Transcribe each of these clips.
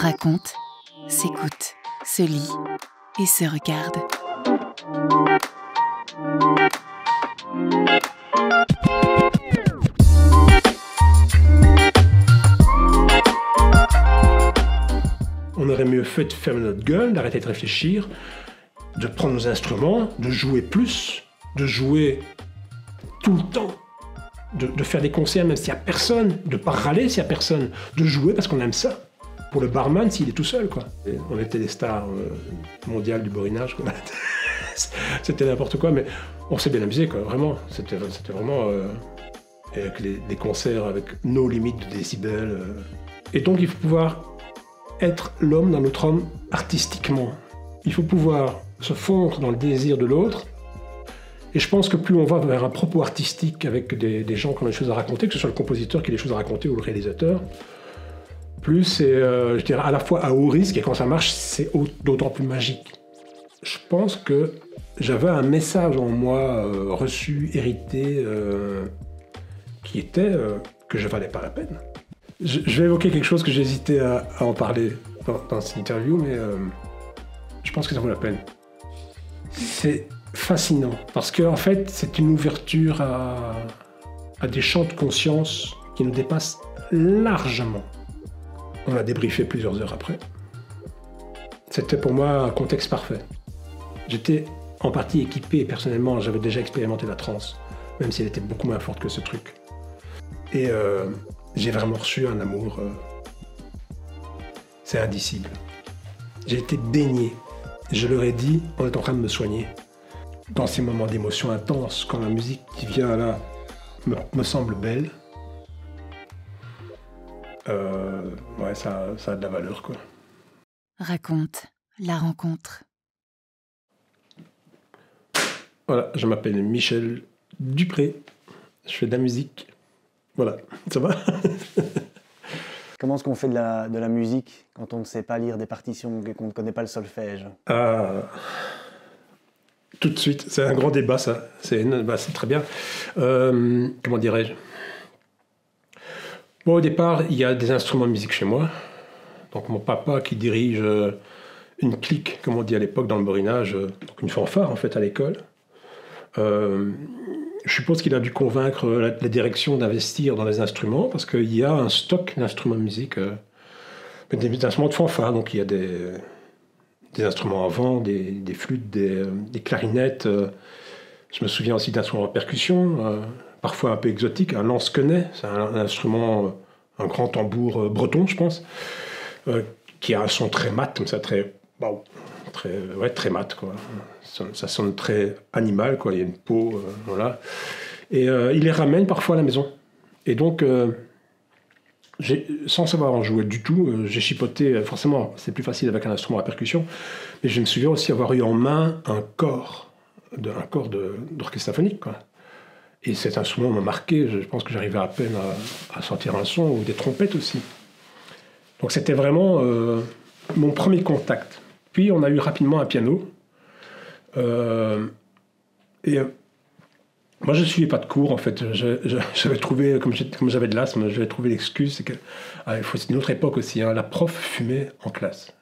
raconte, s'écoute, se lit et se regarde. On aurait mieux fait de fermer notre gueule, d'arrêter de réfléchir, de prendre nos instruments, de jouer plus, de jouer tout le temps, de faire des concerts même s'il n'y a personne, de ne pas râler s'il n'y a personne, de jouer parce qu'on aime ça. Pour le barman, s'il est tout seul, quoi. Et on était des stars mondiales du borinage, quoi. C'était n'importe quoi, mais on s'est bien amusé, quoi. Vraiment, c'était vraiment avec les concerts avec nos limites de décibels. Et donc il faut pouvoir être l'homme dans notre homme artistiquement. Il faut pouvoir se fondre dans le désir de l'autre. Et je pense que plus on va vers un propos artistique avec des gens qui ont des choses à raconter, que ce soit le compositeur qui a des choses à raconter ou le réalisateur, plus c'est, je dirais, à la fois à haut risque et quand ça marche, c'est d'autant plus magique. Je pense que j'avais un message en moi reçu, hérité, qui était que je valais pas la peine. Je vais évoquer quelque chose que j'hésitais à en parler dans cette interview, mais je pense que ça vaut la peine. C'est fascinant, parce qu'en fait, c'est une ouverture à des champs de conscience qui nous dépassent largement. On a débriefé plusieurs heures après. C'était pour moi un contexte parfait. J'étais en partie équipé, et personnellement, j'avais déjà expérimenté la trance, même si elle était beaucoup moins forte que ce truc. Et j'ai vraiment reçu un amour, c'est indicible. J'ai été baigné, je leur ai dit, on est en train de me soigner. Dans ces moments d'émotion intense, quand la musique qui vient là me semble belle, ouais, ça a de la valeur, quoi. Raconte la rencontre. Voilà, je m'appelle Michel Dupré, je fais de la musique. Voilà, ça va? Comment est-ce qu'on fait de la musique quand on ne sait pas lire des partitions et qu'on ne connaît pas le solfège? Tout de suite, c'est un grand débat, ça. C'est très bien. Comment dirais-je? Bon, au départ, il y a des instruments de musique chez moi. Donc mon papa qui dirige une clique, comme on dit à l'époque dans le borinage, donc une fanfare en fait à l'école. Je suppose qu'il a dû convaincre la direction d'investir dans les instruments parce qu'il y a un stock d'instruments de musique, des instruments de fanfare. Donc il y a des instruments à vent, des flûtes, des clarinettes. Je me souviens aussi d'instruments à percussion, parfois un peu exotiques. Un lance-quenet, c'est un instrument, un grand tambour breton, je pense, qui a un son très mat, comme ça, très mat, quoi. Ça sonne très animal, quoi. Il y a une peau, voilà. Et il les ramène parfois à la maison. Et donc, sans savoir en jouer du tout, j'ai chipoté. Forcément, c'est plus facile avec un instrument à percussion. Mais je me souviens aussi avoir eu en main un corps d'orchestre symphonique, quoi. Et cet instrument m'a marqué. Je pense que j'arrivais à peine à sortir un son, ou des trompettes aussi. Donc c'était vraiment mon premier contact. Puis on a eu rapidement un piano. Moi, je ne suivais pas de cours, en fait. J'avais trouvé, comme j'avais de l'asthme, j'avais trouvé l'excuse, c'est que c'est une autre époque aussi, hein, la prof fumait en classe.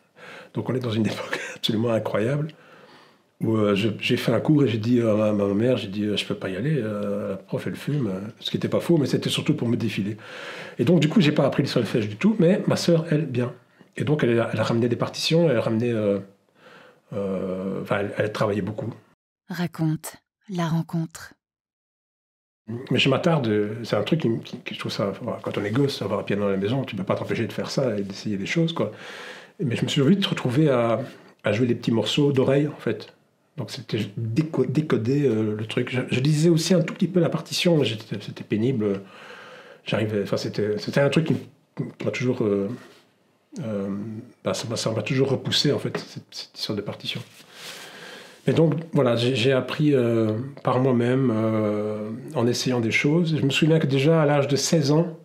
Donc on est dans une époque absolument incroyable, où j'ai fait un cours et j'ai dit à ma mère, je ne peux pas y aller, la prof elle fume, ce qui n'était pas faux, mais c'était surtout pour me défiler. Et donc du coup, je n'ai pas appris le solfège du tout, mais ma sœur, elle, bien. Et donc elle a ramené des partitions, elle travaillait beaucoup. Raconte la rencontre. Mais je m'attarde, c'est un truc que je trouve ça, quand on est gosse, avoir un piano à la maison, tu ne peux pas t'empêcher de faire ça et d'essayer des choses, quoi. Mais je me suis vite retrouvé à jouer des petits morceaux d'oreille, en fait. Donc c'était décoder le truc. Je lisais aussi un tout petit peu la partition, c'était pénible. C'était un truc qui m'a toujours... ça m'a toujours repoussé, en fait, cette histoire de partition. Et donc, voilà, j'ai appris par moi-même, en essayant des choses. Je me souviens que déjà, à l'âge de 16 ans,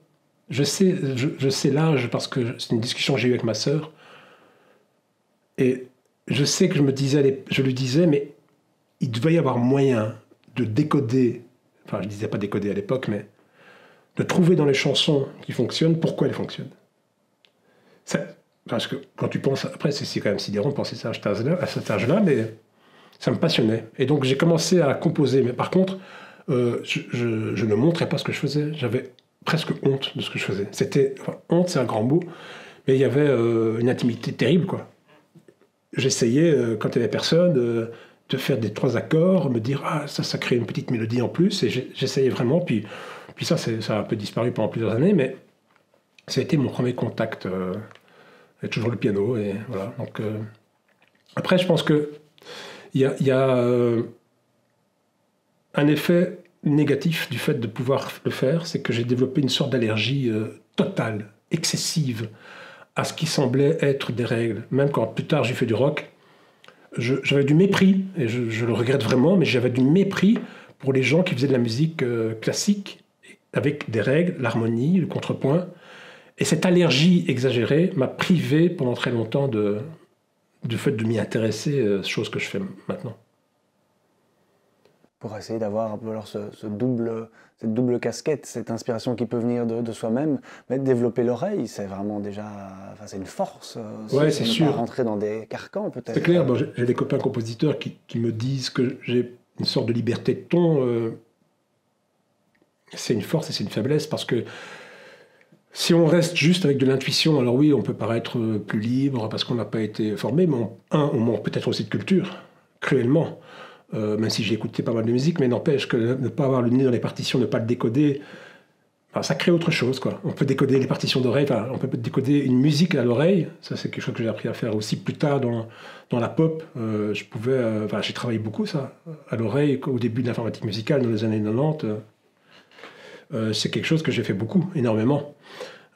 je sais l'âge parce que c'est une discussion que j'ai eue avec ma sœur. Et je sais que je lui disais, mais il devait y avoir moyen de décoder, enfin, je ne disais pas décoder à l'époque, mais de trouver dans les chansons qui fonctionnent pourquoi elles fonctionnent. parce que quand tu penses, après c'est quand même sidérant de penser ça à cet âge-là, mais ça me passionnait. Et donc j'ai commencé à composer, mais par contre, je ne montrais pas ce que je faisais. J'avais presque honte de ce que je faisais. Honte, c'est un grand mot, mais il y avait une intimité terrible, quoi. J'essayais, quand il n'y avait personne, de faire des 3 accords, me dire ça crée une petite mélodie en plus, et j'essayais vraiment. Puis ça a un peu disparu pendant plusieurs années, mais ça a été mon premier contact. Et toujours le piano, et voilà. Donc après, je pense que il y a un effet négatif du fait de pouvoir le faire, c'est que j'ai développé une sorte d'allergie totale, excessive, à ce qui semblait être des règles. Même quand plus tard j'ai fait du rock, j'avais du mépris, et je le regrette vraiment, mais j'avais du mépris pour les gens qui faisaient de la musique classique, avec des règles, l'harmonie, le contrepoint. Et cette allergie exagérée m'a privé pendant très longtemps du fait de m'y intéresser, chose que je fais maintenant. Pour essayer d'avoir un peu alors cette double casquette, cette inspiration qui peut venir de soi-même, mais développer l'oreille, c'est vraiment déjà, enfin, c'est une force. Ouais, c'est sûr. Pas rentrer dans des carcans peut-être. C'est clair. Bon, j'ai des copains compositeurs qui me disent que j'ai une sorte de liberté de ton. C'est une force et c'est une faiblesse, parce que si on reste juste avec de l'intuition, alors oui, on peut paraître plus libre parce qu'on n'a pas été formé, mais on manque peut-être aussi de culture, cruellement. Même si j'ai écouté pas mal de musique, mais n'empêche que ne pas avoir le nez dans les partitions, ne pas le décoder, ça crée autre chose, quoi. On peut décoder les partitions d'oreille, on peut décoder une musique à l'oreille. Ça, c'est quelque chose que j'ai appris à faire aussi plus tard dans la pop. J'ai travaillé beaucoup ça, à l'oreille, au début de l'informatique musicale, dans les années 90. C'est quelque chose que j'ai fait beaucoup, énormément.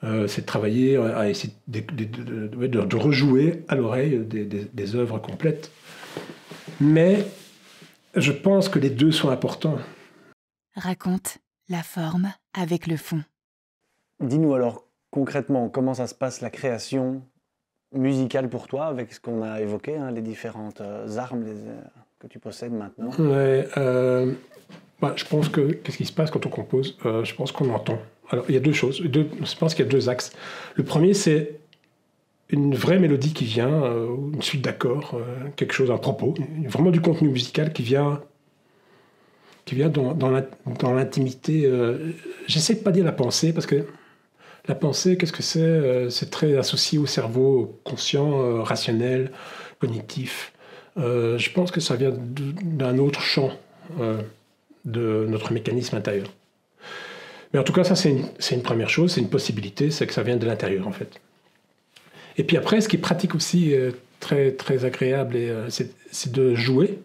C'est de travailler à essayer de rejouer à l'oreille des œuvres complètes. Mais je pense que les deux sont importants. Raconte la forme avec le fond. Dis-nous alors concrètement comment ça se passe la création musicale pour toi, avec ce qu'on a évoqué, hein, les différentes armes que tu possèdes maintenant. Ouais, je pense que qu'est-ce qui se passe quand on compose? Je pense qu'on entend. Alors il y a deux choses. Je pense qu'il y a 2 axes. Le premier, c'est une vraie mélodie qui vient, une suite d'accords, quelque chose, un propos, vraiment du contenu musical qui vient dans l'intimité. J'essaie de pas dire la pensée, parce que la pensée, qu'est-ce que c'est? C'est très associé au cerveau conscient, rationnel, cognitif. Je pense que ça vient d'un autre champ de notre mécanisme intérieur. Mais en tout cas, ça c'est une première chose, c'est une possibilité, c'est que ça vient de l'intérieur en fait. Et puis après, ce qui est pratique aussi, très, très agréable, c'est de jouer,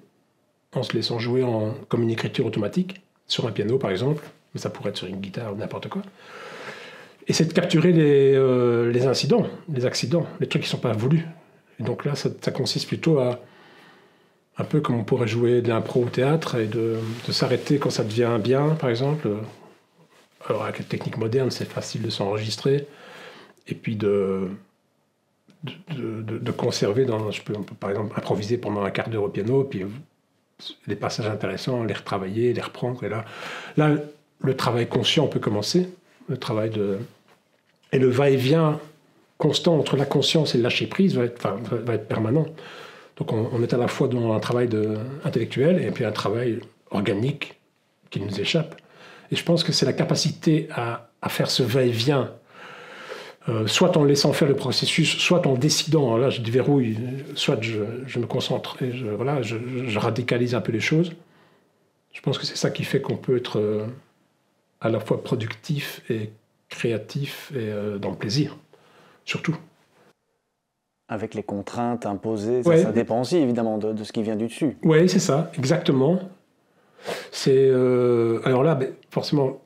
en se laissant jouer comme une écriture automatique, sur un piano par exemple, mais ça pourrait être sur une guitare ou n'importe quoi. Et c'est de capturer les incidents, les accidents, les trucs qui ne sont pas voulus. Et donc là, ça consiste plutôt à, un peu comme on pourrait jouer de l'impro au théâtre, et de s'arrêter quand ça devient bien, par exemple. Alors avec la technique moderne, c'est facile de s'enregistrer, et puis de conserver on peut par exemple improviser pendant un quart d'heure au piano, puis les passages intéressants, les retravailler, les reprendre. Et là, le travail conscient peut commencer, et le va-et-vient constant entre la conscience et le lâcher-prise va être permanent. Donc on est à la fois dans un travail intellectuel et puis un travail organique qui nous échappe. Et je pense que c'est la capacité à faire ce va-et-vient, soit en laissant faire le processus, soit en décidant, là je déverrouille, soit je me concentre et je radicalise un peu les choses. Je pense que c'est ça qui fait qu'on peut être à la fois productif et créatif et dans le plaisir, surtout. Avec les contraintes imposées, ouais. Ça dépend aussi évidemment de ce qui vient du dessus. Oui, c'est ça, exactement. Alors là, forcément,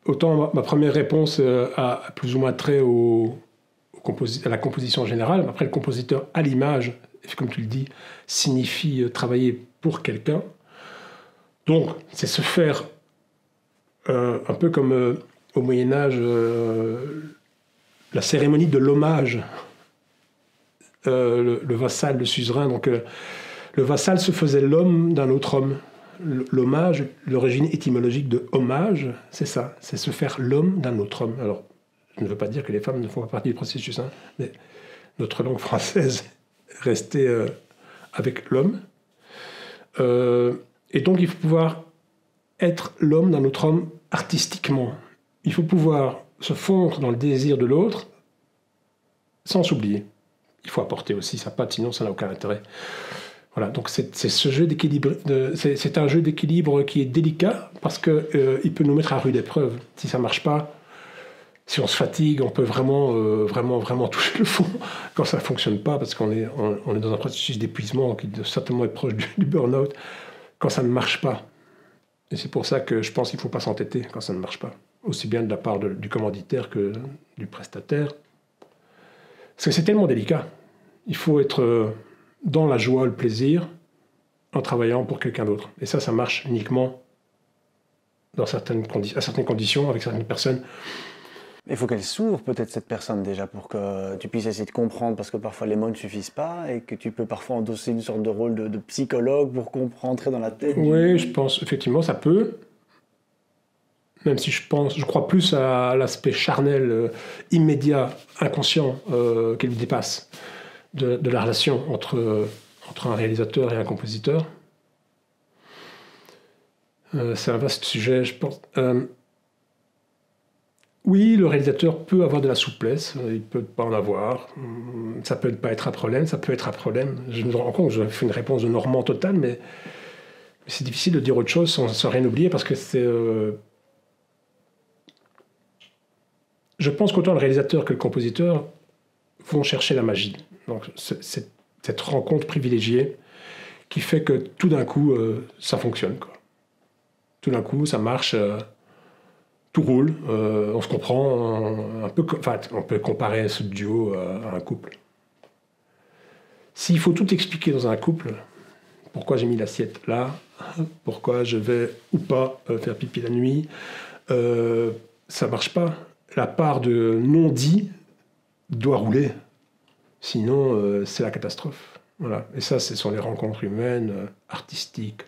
autant ma première réponse a plus ou moins trait à la composition générale. Après, le compositeur à l'image, comme tu le dis, signifie travailler pour quelqu'un. Donc, c'est se faire un peu comme au Moyen-Âge, la cérémonie de l'hommage. Le vassal, le suzerain. Donc, le vassal se faisait l'homme d'un autre homme. L'hommage, l'origine étymologique de hommage, c'est ça, c'est se faire l'homme d'un autre homme. Alors, je ne veux pas dire que les femmes ne font pas partie du processus, hein, mais notre langue française est restée avec l'homme. Et donc, il faut pouvoir être l'homme d'un autre homme artistiquement. Il faut pouvoir se fondre dans le désir de l'autre sans s'oublier. Il faut apporter aussi sa patte, sinon ça n'a aucun intérêt. Voilà, donc c'est ce jeu d'équilibre, c'est un jeu d'équilibre qui est délicat parce qu'il peut nous mettre à rude épreuve. Si ça ne marche pas, si on se fatigue, on peut vraiment toucher le fond quand ça ne fonctionne pas, parce qu'on est dans un processus d'épuisement qui doit certainement être proche du burn-out quand ça ne marche pas. Et c'est pour ça que je pense qu'il ne faut pas s'entêter quand ça ne marche pas, aussi bien de la part du commanditaire que du prestataire. Parce que c'est tellement délicat. Il faut être dans la joie, le plaisir, en travaillant pour quelqu'un d'autre. Et ça marche uniquement à certaines conditions, avec certaines personnes. Il faut qu'elle s'ouvre peut-être cette personne déjà pour que tu puisses essayer de comprendre, parce que parfois les mots ne suffisent pas et que tu peux parfois endosser une sorte de rôle de psychologue pour rentrer dans la tête. Oui, je pense effectivement ça peut. Même si je crois plus à l'aspect charnel, immédiat, inconscient, qui lui dépasse de la relation entre un réalisateur et un compositeur. C'est un vaste sujet, je pense. Oui, le réalisateur peut avoir de la souplesse, il peut pas en avoir. Ça peut pas être un problème, ça peut être un problème. Je me rends compte, je fais une réponse de Normand totale, mais c'est difficile de dire autre chose sans rien oublier, parce que c'est... Je pense qu'autant le réalisateur que le compositeur vont chercher la magie. Donc cette rencontre privilégiée qui fait que tout d'un coup, ça fonctionne, quoi. Tout d'un coup, ça marche... tout roule, on se comprend un peu, on peut comparer ce duo à un couple. S'il faut tout expliquer dans un couple, pourquoi j'ai mis l'assiette là, pourquoi je vais ou pas faire pipi la nuit, ça marche pas. La part de non-dit doit rouler, sinon c'est la catastrophe. Voilà. Et ça, ce sont les rencontres humaines, artistiques,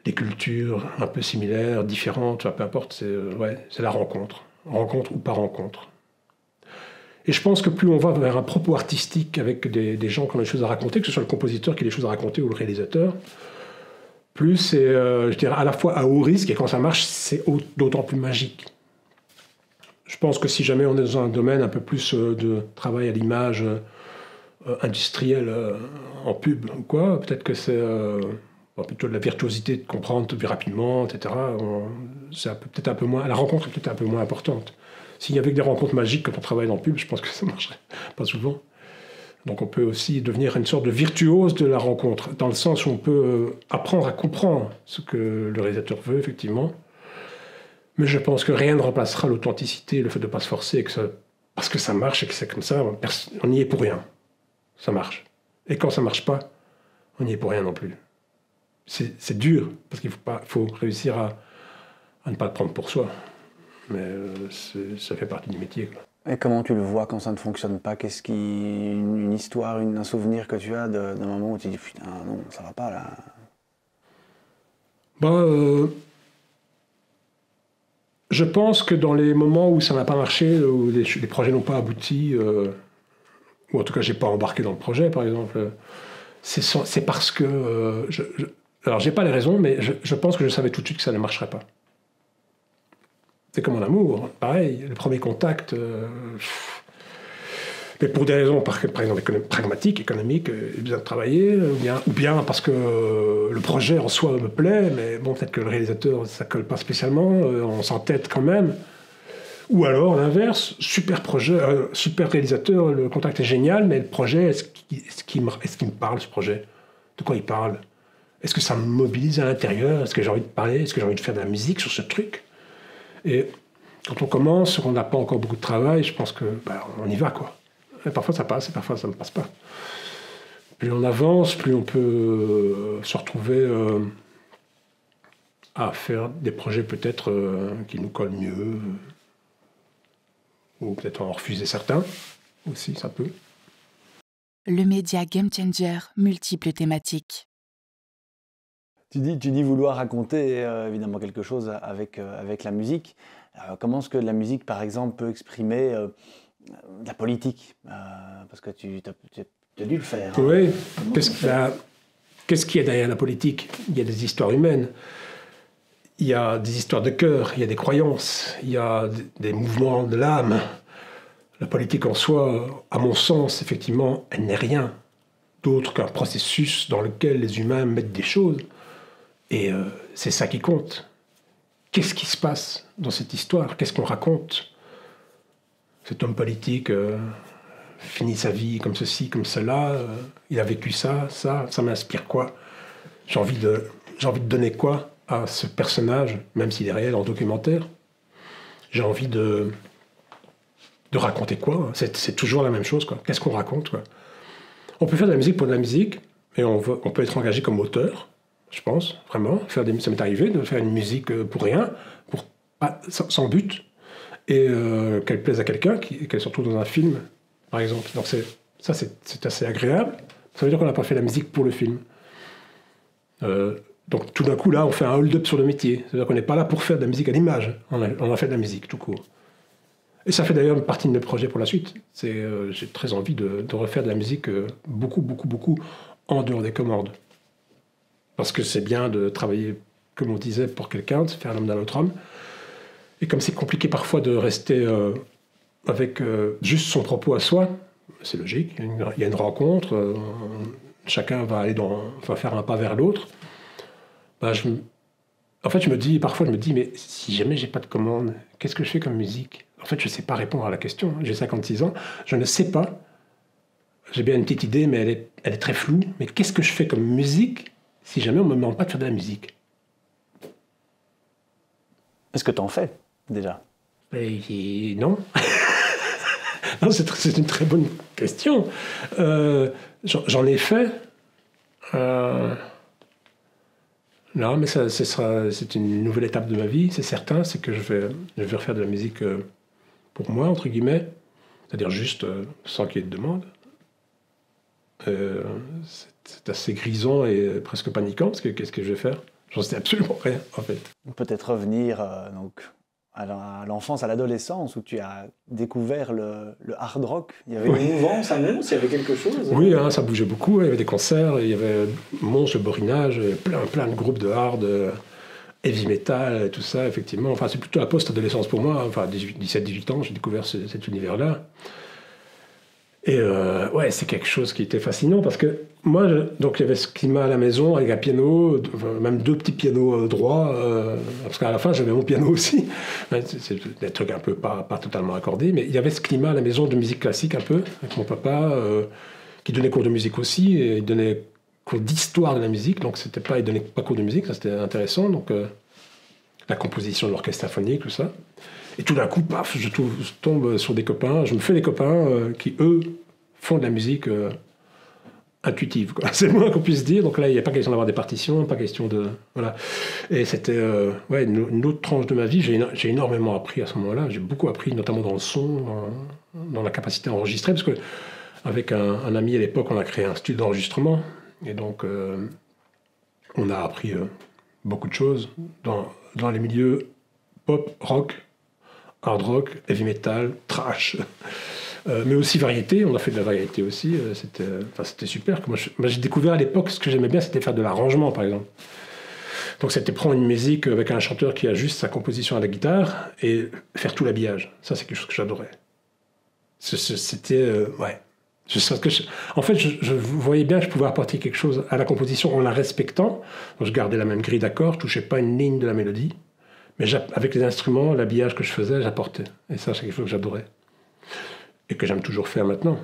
des cultures un peu similaires, différentes, peu importe, c'est la rencontre ou pas rencontre. Et je pense que plus on va vers un propos artistique avec des gens qui ont des choses à raconter, que ce soit le compositeur qui a des choses à raconter ou le réalisateur, plus c'est, je dirais, à la fois à haut risque, et quand ça marche, c'est d'autant plus magique. Je pense que si jamais on est dans un domaine un peu plus de travail à l'image industriel en pub ou quoi, peut-être que c'est... plutôt de la virtuosité de comprendre plus rapidement, etc. Peut-être un peu moins, la rencontre est peut-être un peu moins importante. S'il y avait des rencontres magiques quand on travaille dans le pub, je pense que ça ne marcherait pas souvent. Donc on peut aussi devenir une sorte de virtuose de la rencontre, dans le sens où on peut apprendre à comprendre ce que le réalisateur veut, effectivement. Mais je pense que rien ne remplacera l'authenticité, le fait de ne pas se forcer, parce que ça marche et que c'est comme ça, on n'y est pour rien. Ça marche. Et quand ça ne marche pas, on n'y est pour rien non plus. C'est dur, parce qu'il faut réussir à ne pas le prendre pour soi. Mais ça fait partie du métier, quoi. Et comment tu le vois quand ça ne fonctionne pas? Une histoire, un souvenir que tu as d'un moment où tu dis « Putain, non, ça va pas, là ». Je pense que dans les moments où ça n'a pas marché, où les projets n'ont pas abouti, ou en tout cas, j'ai pas embarqué dans le projet, par exemple, c'est parce que... alors, j'ai pas les raisons, mais je pense que je savais tout de suite que ça ne marcherait pas. C'est comme en amour, pareil, le premier contact... mais pour des raisons, par exemple, pragmatiques, économiques, j'ai besoin de travailler, ou bien parce que le projet en soi me plaît, mais bon, peut-être que le réalisateur, ça colle pas spécialement, on s'entête quand même. Ou alors, l'inverse, super projet, super réalisateur, le contact est génial, mais le projet, est-ce qu'il me parle, ce projet? De quoi il parle? Est-ce que ça me mobilise à l'intérieur? Est-ce que j'ai envie de parler? Est-ce que j'ai envie de faire de la musique sur ce truc? Et quand on commence, on n'a pas encore beaucoup de travail, je pense que on y va, quoi. Et parfois ça passe, et parfois ça ne passe pas. Plus on avance, plus on peut se retrouver à faire des projets peut-être qui nous collent mieux, ou peut-être en refuser certains aussi, ça peut. Le média Game Changer, multiples thématiques. Tu dis vouloir raconter évidemment quelque chose avec la musique. Comment est-ce que la musique, par exemple, peut exprimer de la politique, parce que tu as dû le faire. Hein. Oui, qu'est-ce qu'il y a derrière la politique? Il y a des histoires humaines, il y a des histoires de cœur, il y a des croyances, il y a des mouvements de l'âme. La politique en soi, à mon sens, effectivement, elle n'est rien d'autre qu'un processus dans lequel les humains mettent des choses. Et c'est ça qui compte. Qu'est-ce qui se passe dans cette histoire? Qu'est-ce qu'on raconte? Cet homme politique finit sa vie comme ceci, comme cela. Il a vécu ça m'inspire quoi? J'ai envie de donner quoi à ce personnage, même s'il est réel en documentaire? J'ai envie de raconter quoi? C'est toujours la même chose, quoi. Qu'est-ce qu'on raconte, quoi? On peut faire de la musique pour de la musique, et on peut être engagé comme auteur, je pense, vraiment. Ça m'est arrivé de faire une musique pour rien, sans but, et qu'elle plaise à quelqu'un, qu'elle se retrouve dans un film, par exemple. Donc c'est assez agréable. Ça veut dire qu'on n'a pas fait la musique pour le film. Donc tout d'un coup, là, on fait un hold-up sur le métier. C'est-à-dire qu'on n'est pas là pour faire de la musique à l'image. On a fait de la musique, tout court. Et ça fait d'ailleurs une partie de mes projets pour la suite. J'ai très envie de refaire de la musique beaucoup en dehors des commandes. Parce que c'est bien de travailler, comme on disait, pour quelqu'un, de faire l'homme d'un autre homme. Et comme c'est compliqué parfois de rester avec juste son propos à soi, c'est logique, il y a une rencontre, chacun va faire un pas vers l'autre. Parfois je me dis, mais si jamais j'ai pas de commande, qu'est-ce que je fais comme musique? En fait, je ne sais pas répondre à la question. J'ai 56 ans, je ne sais pas. J'ai bien une petite idée, mais elle est très floue. Mais qu'est-ce que je fais comme musique si jamais on ne me demande pas de faire de la musique? Est-ce que tu en fais, déjà? Non. Non, c'est une très bonne question. J'en ai fait. Non, mais c'est une nouvelle étape de ma vie, c'est certain. C'est que je vais refaire de la musique pour moi, entre guillemets. C'est-à-dire juste sans qu'il y ait de demande. C'est assez grisant et presque paniquant, parce que qu'est-ce que je vais faire? J'en sais absolument rien, en fait. Peut-être revenir donc, à l'enfance, à l'adolescence, où tu as découvert le hard rock. Il y avait une mouvance, un monstre, il y avait quelque chose. Oui, hein, ça bougeait beaucoup, il y avait des concerts, il y avait Monstre, le Borinage, plein de groupes de hard, heavy metal, et tout ça, effectivement. Enfin, c'est plutôt la post-adolescence pour moi. Enfin, 17-18 ans, j'ai découvert cet univers-là. Et ouais, c'est quelque chose qui était fascinant parce que moi, donc il y avait ce climat à la maison avec un piano, même 2 petits pianos droits, parce qu'à la fin j'avais mon piano aussi. C'est des trucs un peu pas totalement accordés, mais il y avait ce climat à la maison de musique classique un peu, avec mon papa, qui donnait cours de musique aussi, et il donnait cours d'histoire de la musique, donc il donnait pas cours de musique, ça c'était intéressant, donc la composition de l'orchestre symphonique, tout ça. Et tout d'un coup, paf, je tombe sur des copains, je me fais des copains qui, eux, font de la musique intuitive, quoi. C'est le moins qu'on puisse dire. Donc là, il n'y a pas question d'avoir des partitions, pas question de... Voilà. Et c'était une autre tranche de ma vie. J'ai énormément appris à ce moment-là. J'ai beaucoup appris, notamment dans le son, dans la capacité à enregistrer, parce qu'avec un ami à l'époque, on a créé un studio d'enregistrement. Et donc, on a appris beaucoup de choses dans les milieux pop, rock, hard rock, heavy metal, trash, mais aussi variété. On a fait de la variété aussi. C'était super. Moi, j'ai découvert à l'époque, ce que j'aimais bien, c'était faire de l'arrangement, par exemple. Donc, c'était prendre une musique avec un chanteur qui a juste sa composition à la guitare et faire tout l'habillage. Ça, c'est quelque chose que j'adorais. C'était... ouais. En fait, je voyais bien que je pouvais apporter quelque chose à la composition en la respectant. Donc, je gardais la même grille d'accords, je ne touchais pas une ligne de la mélodie. Mais avec les instruments, l'habillage que je faisais, j'apportais. Et ça, c'est quelque chose que j'adorais. Et que j'aime toujours faire maintenant.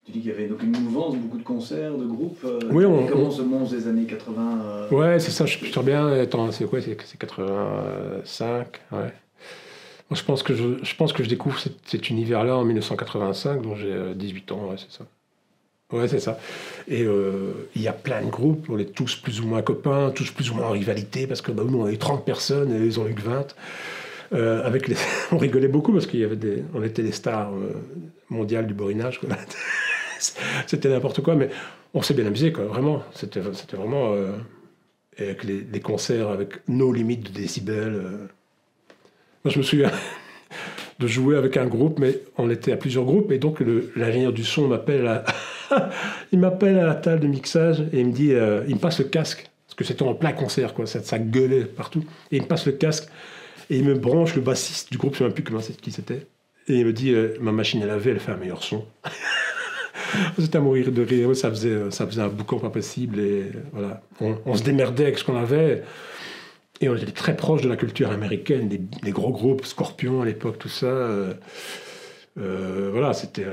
Tu dis qu'il y avait donc une mouvance, beaucoup de concerts, de groupes. Oui, comment ce monstre des années 80 Ouais, c'est ça, je suis bien. Attends, c'est quoi? C'est 85, ouais. Moi, je pense que je découvre cet univers-là en 1985, dont j'ai 18 ans, ouais, c'est ça. Ouais, c'est ça. Et il y a plein de groupes, on est tous plus ou moins copains, tous plus ou moins en rivalité, parce que nous, on a eu 30 personnes et ils ont eu que 20. On rigolait beaucoup parce on était les stars mondiales du borinage, quoi. C'était n'importe quoi, mais on s'est bien amusé, quoi, vraiment. C'était vraiment... avec les concerts avec nos limites de décibels. Moi, je me souviens... de jouer avec un groupe, mais on était à plusieurs groupes, et donc l'ingénieur du son m'appelle il m'appelle à la table de mixage, et il me dit, il me passe le casque, parce que c'était en plein concert, quoi, ça gueulait partout, et il me passe le casque, et il me branche le bassiste du groupe, je ne sais même plus qui c'était, et il me dit, ma machine à laver, elle fait un meilleur son. C'était à mourir de rire, ça faisait un boucan pas possible, et voilà, on se démerdait avec ce qu'on avait. Et on était très proche de la culture américaine, des gros groupes, Scorpions à l'époque, tout ça. Voilà, c'était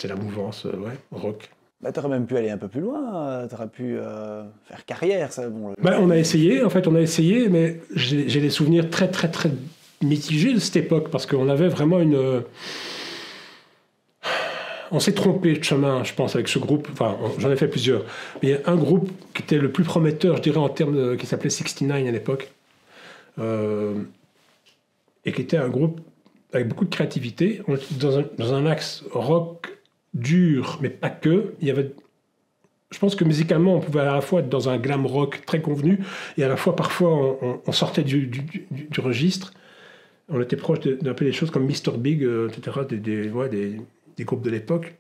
la mouvance rock. Bah, tu aurais même pu aller un peu plus loin, tu aurais pu faire carrière. Ça, bon, on a essayé, mais j'ai des souvenirs très, très, très mitigés de cette époque, parce qu'on avait vraiment on s'est trompé de chemin, je pense, avec ce groupe. Enfin, j'en ai fait plusieurs. Mais il y a un groupe qui était le plus prometteur, je dirais, en termes qui s'appelait 69 à l'époque. Et qui était un groupe avec beaucoup de créativité. On était dans un axe rock dur, mais pas que. Je pense que musicalement, on pouvait à la fois être dans un glam rock très convenu, et à la fois, parfois, on sortait du registre. On était proche d'un peu des choses comme Mr. Big, etc., des groupes de l'époque.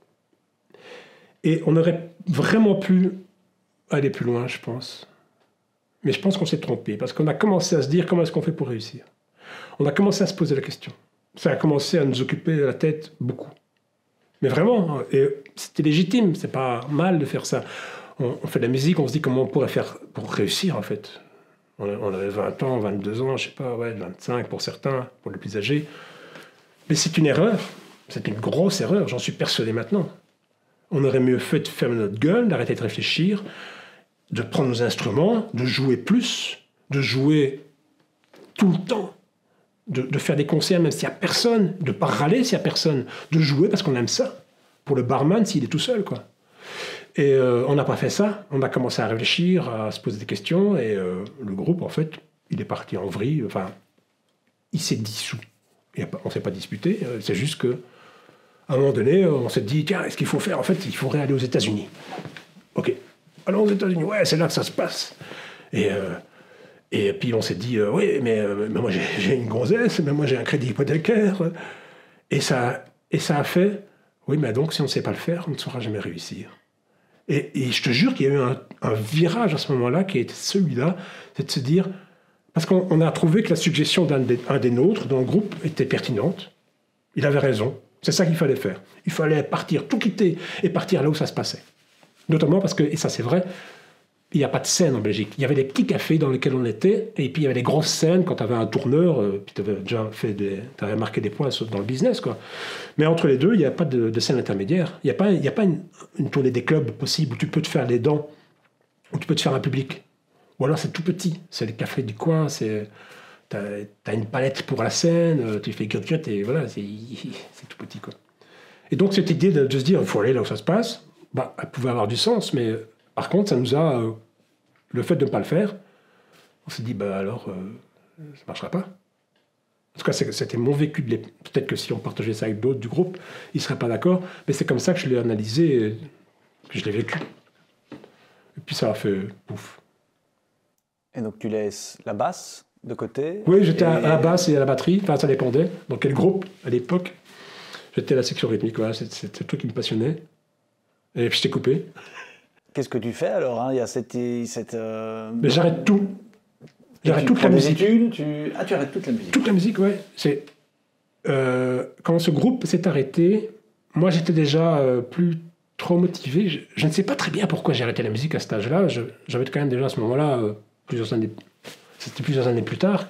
Et on aurait vraiment pu aller plus loin, je pense. Mais je pense qu'on s'est trompé, parce qu'on a commencé à se dire comment est-ce qu'on fait pour réussir. On a commencé à se poser la question. Ça a commencé à nous occuper la tête beaucoup. Mais vraiment, et c'était légitime, c'est pas mal de faire ça. On fait de la musique, on se dit comment on pourrait faire pour réussir, en fait. On avait 20 ans, 22 ans, je sais pas, 25 pour certains, pour les plus âgés. Mais c'est une erreur. C'est une grosse erreur, j'en suis persuadé maintenant. On aurait mieux fait de fermer notre gueule, d'arrêter de réfléchir, de prendre nos instruments, de jouer plus, de jouer tout le temps, de faire des concerts même s'il n'y a personne, de ne pas râler s'il n'y a personne, de jouer parce qu'on aime ça, pour le barman s'il est tout seul, quoi. Et on n'a pas fait ça, on a commencé à réfléchir, à se poser des questions, et le groupe, en fait, il est parti en vrille, enfin, il s'est dissous. On ne s'est pas disputé, c'est juste que à un moment donné, on s'est dit, tiens, est-ce qu'il faut faire? En fait, il faudrait aller aux États-Unis. Ok, allons aux États-Unis, ouais, c'est là que ça se passe. Et puis on s'est dit, oui, mais moi j'ai une gonzesse, mais moi j'ai un crédit hypothécaire. Et ça a fait, oui, mais donc si on ne sait pas le faire, on ne saura jamais réussir. Et je te jure qu'il y a eu un virage à ce moment-là qui était celui-là, c'est de se dire, parce qu'on a trouvé que la suggestion d'un des nôtres dans le groupe était pertinente. Il avait raison. C'est ça qu'il fallait faire. Il fallait partir, tout quitter et partir là où ça se passait. Notamment parce que, et ça c'est vrai, il n'y a pas de scène en Belgique. Il y avait des petits cafés dans lesquels on était, et puis il y avait des grosses scènes quand tu avais un tourneur, puis tu avais déjà t'avais marqué des points dans le business, quoi. Mais entre les deux, il n'y a pas de scène intermédiaire. Il n'y a pas une tournée des clubs possible où tu peux te faire les dents, où tu peux te faire un public. Ou alors c'est tout petit. C'est les cafés du coin, t'as une palette pour la scène, tu fais cut et voilà, c'est tout petit, quoi. Et donc cette idée de se dire, il faut aller là où ça se passe, bah, elle pouvait avoir du sens, mais par contre, ça nous a... le fait de ne pas le faire, on s'est dit, bah alors, ça ne marchera pas. En tout cas, c'était mon vécu. Peut-être que si on partageait ça avec d'autres du groupe, ils ne seraient pas d'accord, mais c'est comme ça que je l'ai analysé, que je l'ai vécu. Et puis ça a fait pouf. Et donc tu laisses la basse de côté? Oui, j'étais à la basse et à la batterie, enfin ça dépendait. Dans quel groupe, à l'époque, j'étais à la section rythmique, voilà, c'est le truc qui me passionnait. Et puis je t'ai coupé. Qu'est-ce que tu fais alors, hein? Il y a cette Mais j'arrête tout. J'arrête toute la musique. Tu arrêtes toute la musique. Toute la musique, ouais. Quand ce groupe s'est arrêté, moi j'étais déjà plus trop motivé. Je ne sais pas très bien pourquoi j'ai arrêté la musique à cet âge-là. J'avais quand même déjà à ce moment-là, plusieurs années plus tard.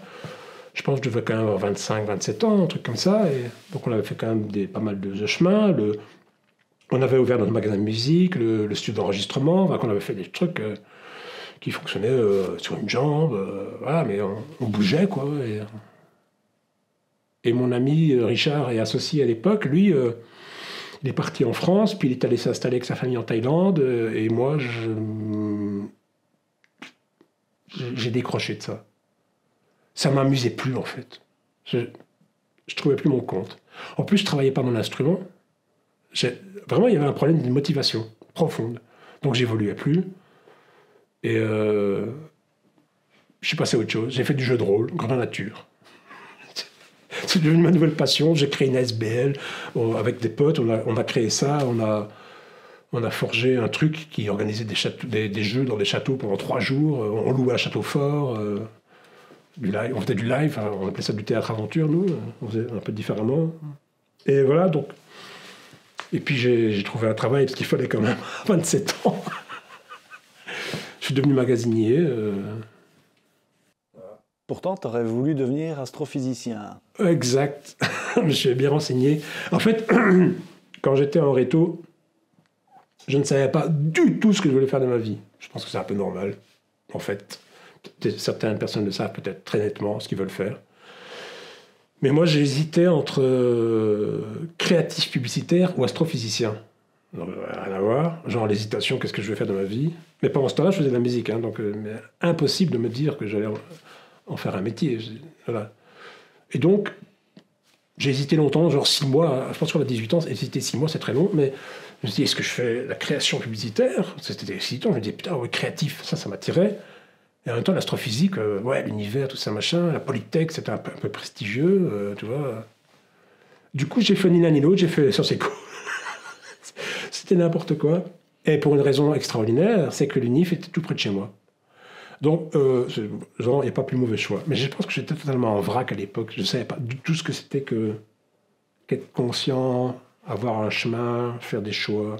Je pense que je devais quand même avoir 25, 27 ans, un truc comme ça. Et donc on avait fait quand même pas mal de chemin. On avait ouvert notre magasin de musique, le studio d'enregistrement, on avait fait des trucs qui fonctionnaient sur une jambe, voilà, mais on bougeait, quoi. Et mon ami Richard est associé à l'époque, lui, il est parti en France, puis il est allé s'installer avec sa famille en Thaïlande, et moi, j'ai décroché de ça. Ça m'amusait plus, en fait. Je trouvais plus mon compte. En plus, je travaillais pas mon instrument. Vraiment, il y avait un problème de motivation profonde. Donc, j'évoluais plus. Et je suis passé à autre chose. J'ai fait du jeu de rôle, grandeur nature. C'est devenu ma nouvelle passion. J'ai créé une ASBL avec des potes. On a créé ça. On a forgé un truc qui organisait des jeux dans des châteaux pendant 3 jours. On louait un château fort. Du live. On faisait du live. On appelait ça du théâtre aventure, nous. On faisait un peu différemment. Et voilà, donc. Et puis j'ai trouvé un travail parce qu'il fallait quand même 27 ans. Je suis devenu magasinier. Pourtant, tu aurais voulu devenir astrophysicien. Exact. Je me suis bien renseigné. En fait, quand j'étais en réto, je ne savais pas du tout ce que je voulais faire de ma vie. Je pense que c'est un peu normal, en fait. Certaines personnes le savent peut-être très nettement ce qu'ils veulent faire. Mais moi, j'hésitais entre créatif publicitaire ou astrophysicien. Donc, rien à voir. Genre, l'hésitation, qu'est-ce que je vais faire de ma vie? Mais pendant ce temps-là, je faisais de la musique. Hein, donc, impossible de me dire que j'allais en faire un métier. Voilà. Et donc, j'ai hésité longtemps, genre 6 mois. Je pense qu'on a 18 ans, hésiter 6 mois, c'est très long. Mais je me suis dit, est-ce que je fais la création publicitaire? C'était excitant. Je me disais, putain, ouais, créatif, ça m'attirait. Et en même temps, l'astrophysique, ouais, l'univers, tout ça, machin, la Polytech, c'était un peu prestigieux, tu vois. Du coup, j'ai fait ni l'un ni l'autre, j'ai fait Sciences Éco. C'était n'importe quoi. Et pour une raison extraordinaire, c'est que l'UNIF était tout près de chez moi. Donc, genre, il n'y a pas plus mauvais choix. Mais je pense que j'étais totalement en vrac à l'époque. Je ne savais pas du tout ce que c'était qu'être conscient, avoir un chemin, faire des choix.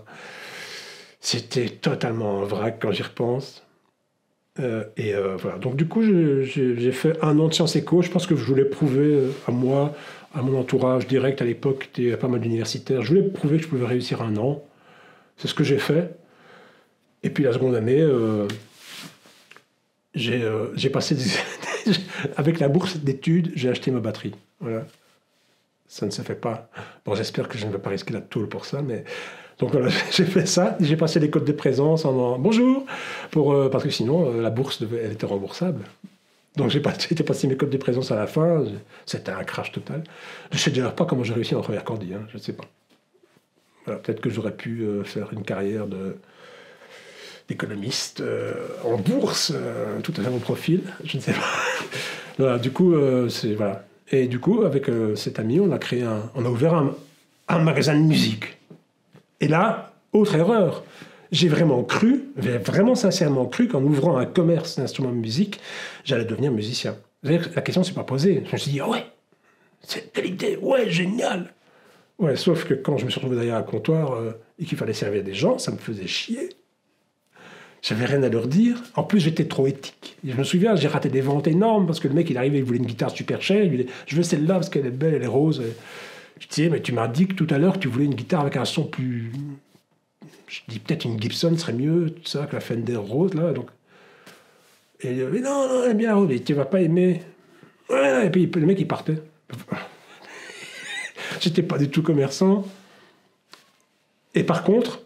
C'était totalement en vrac quand j'y repense. Voilà. Donc du coup, j'ai fait 1 an de Sciences Éco. Je pense que je voulais prouver à moi, à mon entourage direct à l'époque, il y avait pas mal d'universitaires, je voulais prouver que je pouvais réussir 1 an. C'est ce que j'ai fait. Et puis la seconde année, j'ai passé avec la bourse d'études, j'ai acheté ma batterie. Voilà. Ça ne se fait pas. Bon, j'espère que je ne vais pas risquer la tôle pour ça, mais... Donc voilà, j'ai fait ça, j'ai passé les codes de présence en bonjour, parce que sinon la bourse elle était remboursable. Donc j'ai passé mes codes de présence à la fin, c'était un crash total. Je ne sais d'ailleurs pas comment j'ai réussi en première candie, hein, je ne sais pas. Voilà, peut-être que j'aurais pu faire une carrière d'économiste en bourse, tout à fait mon profil, je ne sais pas. Voilà, du coup, voilà. Et du coup, avec cet ami, on a ouvert un magasin de musique. Et là, autre erreur, j'ai vraiment sincèrement cru qu'en ouvrant un commerce d'instruments de musique, j'allais devenir musicien. La question ne s'est pas posée. Je me suis dit, ouais, c'est quelle idée, ouais, génial. Ouais, sauf que quand je me suis retrouvé derrière un comptoir et qu'il fallait servir des gens, ça me faisait chier. J'avais rien à leur dire. En plus, j'étais trop éthique. Et je me souviens, j'ai raté des ventes énormes parce que le mec, il arrivait, il voulait une guitare super chère. Il lui disait, je veux celle-là parce qu'elle est belle, elle est rose. Je disais, mais tu m'as dit que tout à l'heure que tu voulais une guitare avec un son plus... Je dis, peut-être une Gibson serait mieux, tout ça, que la Fender rose, là. Donc... Et il dit, mais non, elle est bien rose, et tu vas pas aimer. Ouais, et puis le mec, il partait. J'étais pas du tout commerçant. Et par contre,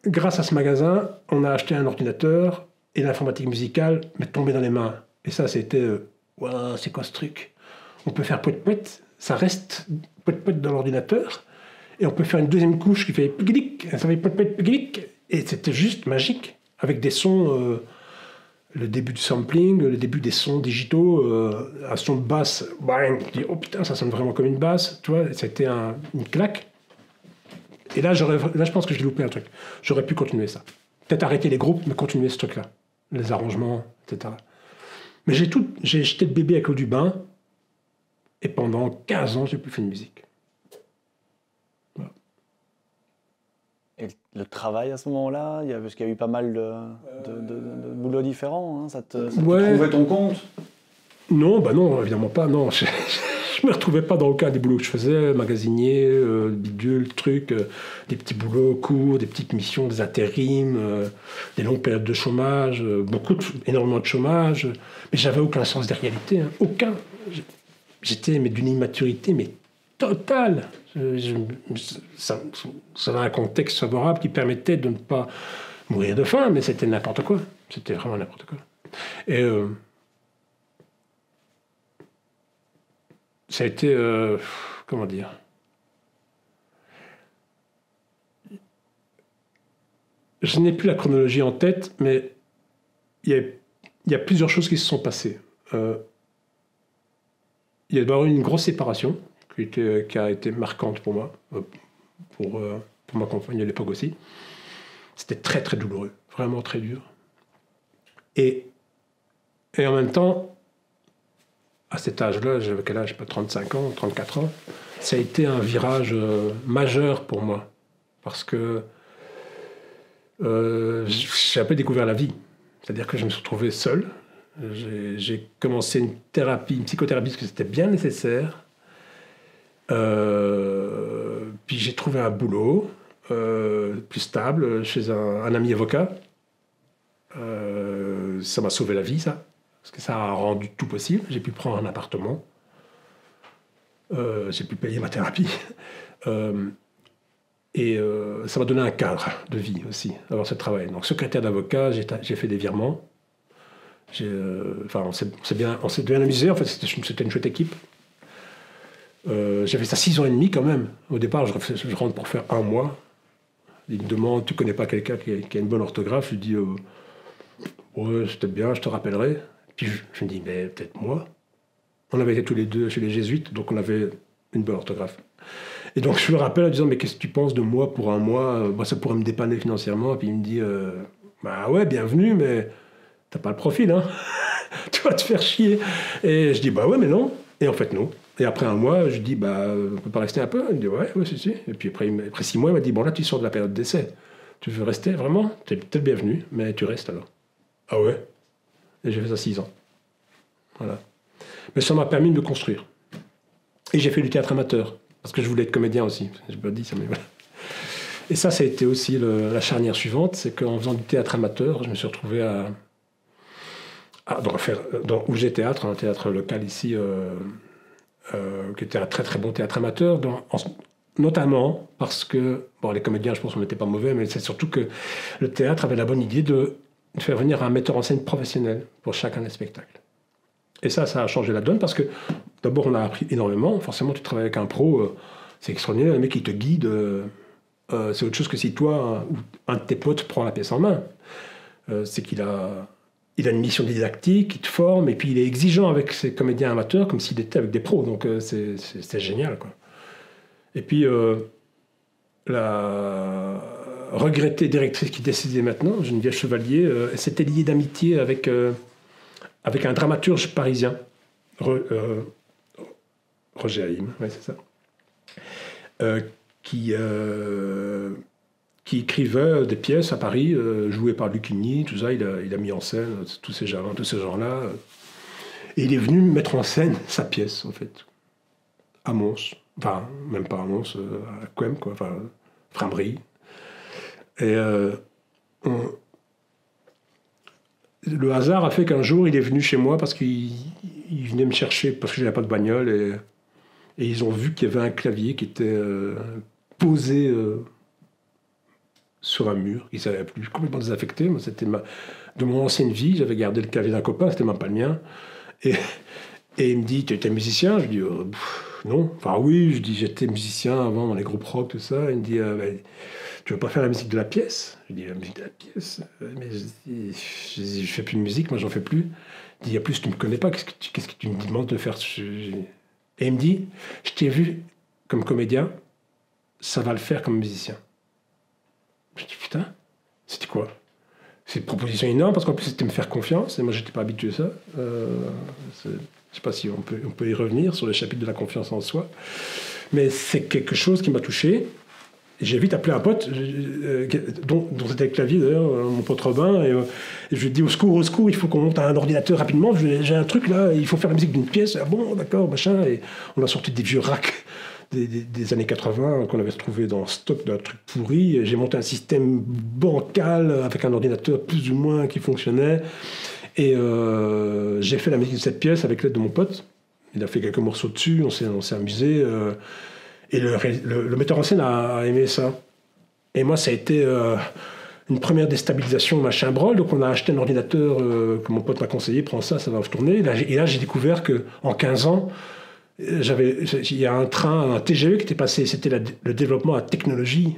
grâce à ce magasin, on a acheté un ordinateur et l'informatique musicale m'est tombée dans les mains. Et ça, c'était, wow, c'est quoi ce truc? On peut faire pouet-pouet, ça reste pouet-pouet dans l'ordinateur, et on peut faire une deuxième couche qui fait piglic, ça fait pouet-pouet, piglic, et c'était juste magique, avec des sons, le début du sampling, le début des sons digitaux, un son de basse, bang, tu dis, oh putain, ça sonne vraiment comme une basse, tu vois, c'était une claque. Et là, je pense que j'ai loupé un truc. J'aurais pu continuer ça. Peut-être arrêter les groupes, mais continuer ce truc-là. Les arrangements, etc. Mais j'ai jeté le bébé avec l'eau du bain, et pendant 15 ans, j'ai plus fait de musique. Voilà. Et le travail à ce moment-là, parce qu'il y a eu pas mal de boulots différents, hein, ça te trouvait ton compte? Non, bah non, évidemment pas, non. Je me retrouvais pas dans le cas des boulots que je faisais, magasinier, bidule, truc, des petits boulots courts, des petites missions, des intérims, des longues périodes de chômage, énormément de chômage, mais j'avais aucun sens des réalités, hein, aucun. J'étais d'une immaturité, mais totale. Ça avait un contexte favorable qui permettait de ne pas mourir de faim, mais c'était n'importe quoi. C'était vraiment n'importe quoi. Et ça a été, comment dire, je n'ai plus la chronologie en tête, mais il y a plusieurs choses qui se sont passées. Il y a d'abord eu une grosse séparation, qui a été marquante pour moi, pour ma compagne à l'époque aussi. C'était très très douloureux, vraiment très dur. Et en même temps, à cet âge-là, j'avais quel âge, pas 35 ans, 34 ans, ça a été un virage majeur pour moi. Parce que j'ai un peu découvert la vie. C'est-à-dire que je me suis retrouvé seul. J'ai commencé une psychothérapie, parce que c'était bien nécessaire. Puis j'ai trouvé un boulot plus stable chez un ami avocat. Ça m'a sauvé la vie, ça. Parce que ça a rendu tout possible. J'ai pu prendre un appartement. J'ai pu payer ma thérapie. Et ça m'a donné un cadre de vie aussi, avoir ce travail. Donc, secrétaire d'avocat, j'ai fait des virements. On s'est bien amusé. En fait, c'était une chouette équipe. J'ai fait ça 6 ans et demi quand même. Au départ, je rentre pour faire 1 mois. Il me demande, tu connais pas quelqu'un qui a une bonne orthographe? Je lui dis, ouais, c'était bien, je te rappellerai. Puis je me dis, mais peut-être moi. On avait été tous les deux chez les jésuites, donc on avait une bonne orthographe. Et donc je le rappelle en disant, mais qu'est-ce que tu penses de moi pour 1 mois? Ça pourrait me dépanner financièrement. Et puis il me dit, bah ouais, bienvenue, mais t'as pas le profil, hein. Tu vas te faire chier. Et je dis, bah ouais, mais non. Et en fait, non. Et après 1 mois, je dis, bah, on peut pas rester un peu? Il me dit, ouais, si. Et puis après 6 mois, il m'a dit, bon, là, tu sors de la période d'essai. Tu veux rester, vraiment? T'es le bienvenu, mais tu restes alors. Ah ouais? Et j'ai fait ça 6 ans. Voilà. Mais ça m'a permis de me construire. Et j'ai fait du théâtre amateur, parce que je voulais être comédien aussi. Je me dis ça, mais voilà. Et ça a été aussi la charnière suivante, c'est qu'en faisant du théâtre amateur, je me suis retrouvé dans Ouget Théâtre, un théâtre local ici, qui était un très très bon théâtre amateur, notamment parce que, bon, les comédiens, je pense qu'on n'était pas mauvais, mais c'est surtout que le théâtre avait la bonne idée de faire venir un metteur en scène professionnel pour chacun des spectacles. Et ça a changé la donne parce que, d'abord, on a appris énormément. Forcément, tu travailles avec un pro, c'est extraordinaire, le mec qui te guide, c'est autre chose que si toi, ou un de tes potes prend la pièce en main. C'est qu'il a une mission didactique, il te forme, et puis il est exigeant avec ses comédiens amateurs, comme s'il était avec des pros, donc c'est génial, quoi. Et puis, la regrettée directrice qui décidait maintenant, Geneviève Chevalier, s'était liée d'amitié avec un dramaturge parisien, Roger Haïm, ouais, c'est ça, qui écrivait des pièces à Paris, jouées par Lucchini, tout ça, il a mis en scène tous ces gens-là. Et il est venu mettre en scène sa pièce, en fait, à Mons. Enfin, même pas à Mons, à Couem, quoi, enfin, Framery. Et le hasard a fait qu'un jour, il est venu chez moi parce qu'il venait me chercher, parce que je n'avais pas de bagnole, et ils ont vu qu'il y avait un clavier qui était posé sur un mur, il ne savait plus, complètement désaffecté. Moi, c'était de mon ancienne vie, j'avais gardé le clavier d'un copain, c'était même pas le mien. Et il me dit, tu étais musicien? Je dis, non. Enfin oui, je dis, j'étais musicien avant dans les groupes rock, tout ça. Il me dit, tu veux pas faire la musique de la pièce? Je dis, la musique de la pièce? Mais je fais plus de musique, moi j'en fais plus. Il dit, en plus tu me connais pas, qu'est-ce que tu me demandes de faire? Et il me dit, je t'ai vu comme comédien, ça va le faire comme musicien. Je dis, putain, c'était quoi? C'est une proposition énorme, parce qu'en plus c'était me faire confiance, et moi j'étais pas habitué à ça. Je sais pas si on peut y revenir sur le chapitre de la confiance en soi, mais c'est quelque chose qui m'a touché. J'ai vite appelé un pote, dont c'était le clavier d'ailleurs, mon pote Robin, et je lui ai dit au secours, il faut qu'on monte un ordinateur rapidement, j'ai un truc là, il faut faire la musique d'une pièce. Ah bon, d'accord, machin. Et on a sorti des vieux racks des années 80 qu'on avait retrouvé dans le stock d'un truc pourri. J'ai monté un système bancal avec un ordinateur plus ou moins qui fonctionnait, et j'ai fait la musique de cette pièce avec l'aide de mon pote. Il a fait quelques morceaux dessus, on s'est amusé. Et le metteur en scène a aimé ça. Et moi, ça a été une première déstabilisation, machin brol. Donc, on a acheté un ordinateur que mon pote m'a conseillé. Prends ça, ça va tourner. Et là, j'ai découvert qu'en 15 ans, il y a un TGV qui était passé. C'était le développement à technologie.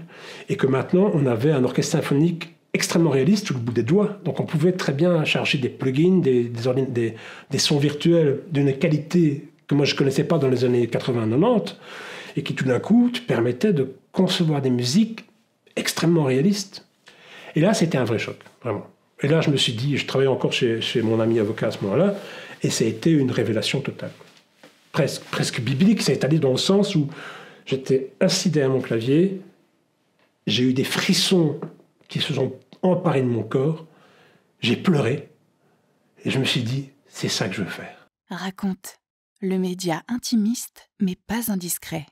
Et que maintenant, on avait un orchestre symphonique extrêmement réaliste, sous le bout des doigts. Donc, on pouvait très bien charger des plugins, des sons virtuels d'une qualité que moi je ne connaissais pas dans les années 80-90, et qui tout d'un coup te permettait de concevoir des musiques extrêmement réalistes. Et là, c'était un vrai choc, vraiment. Et là, je me suis dit, je travaillais encore chez mon ami avocat à ce moment-là, et ça a été une révélation totale. Presque biblique, ça est allé dans le sens où j'étais assis derrière mon clavier, j'ai eu des frissons qui se sont emparés de mon corps, j'ai pleuré, et je me suis dit, c'est ça que je veux faire. Raconte, le média intimiste, mais pas indiscret.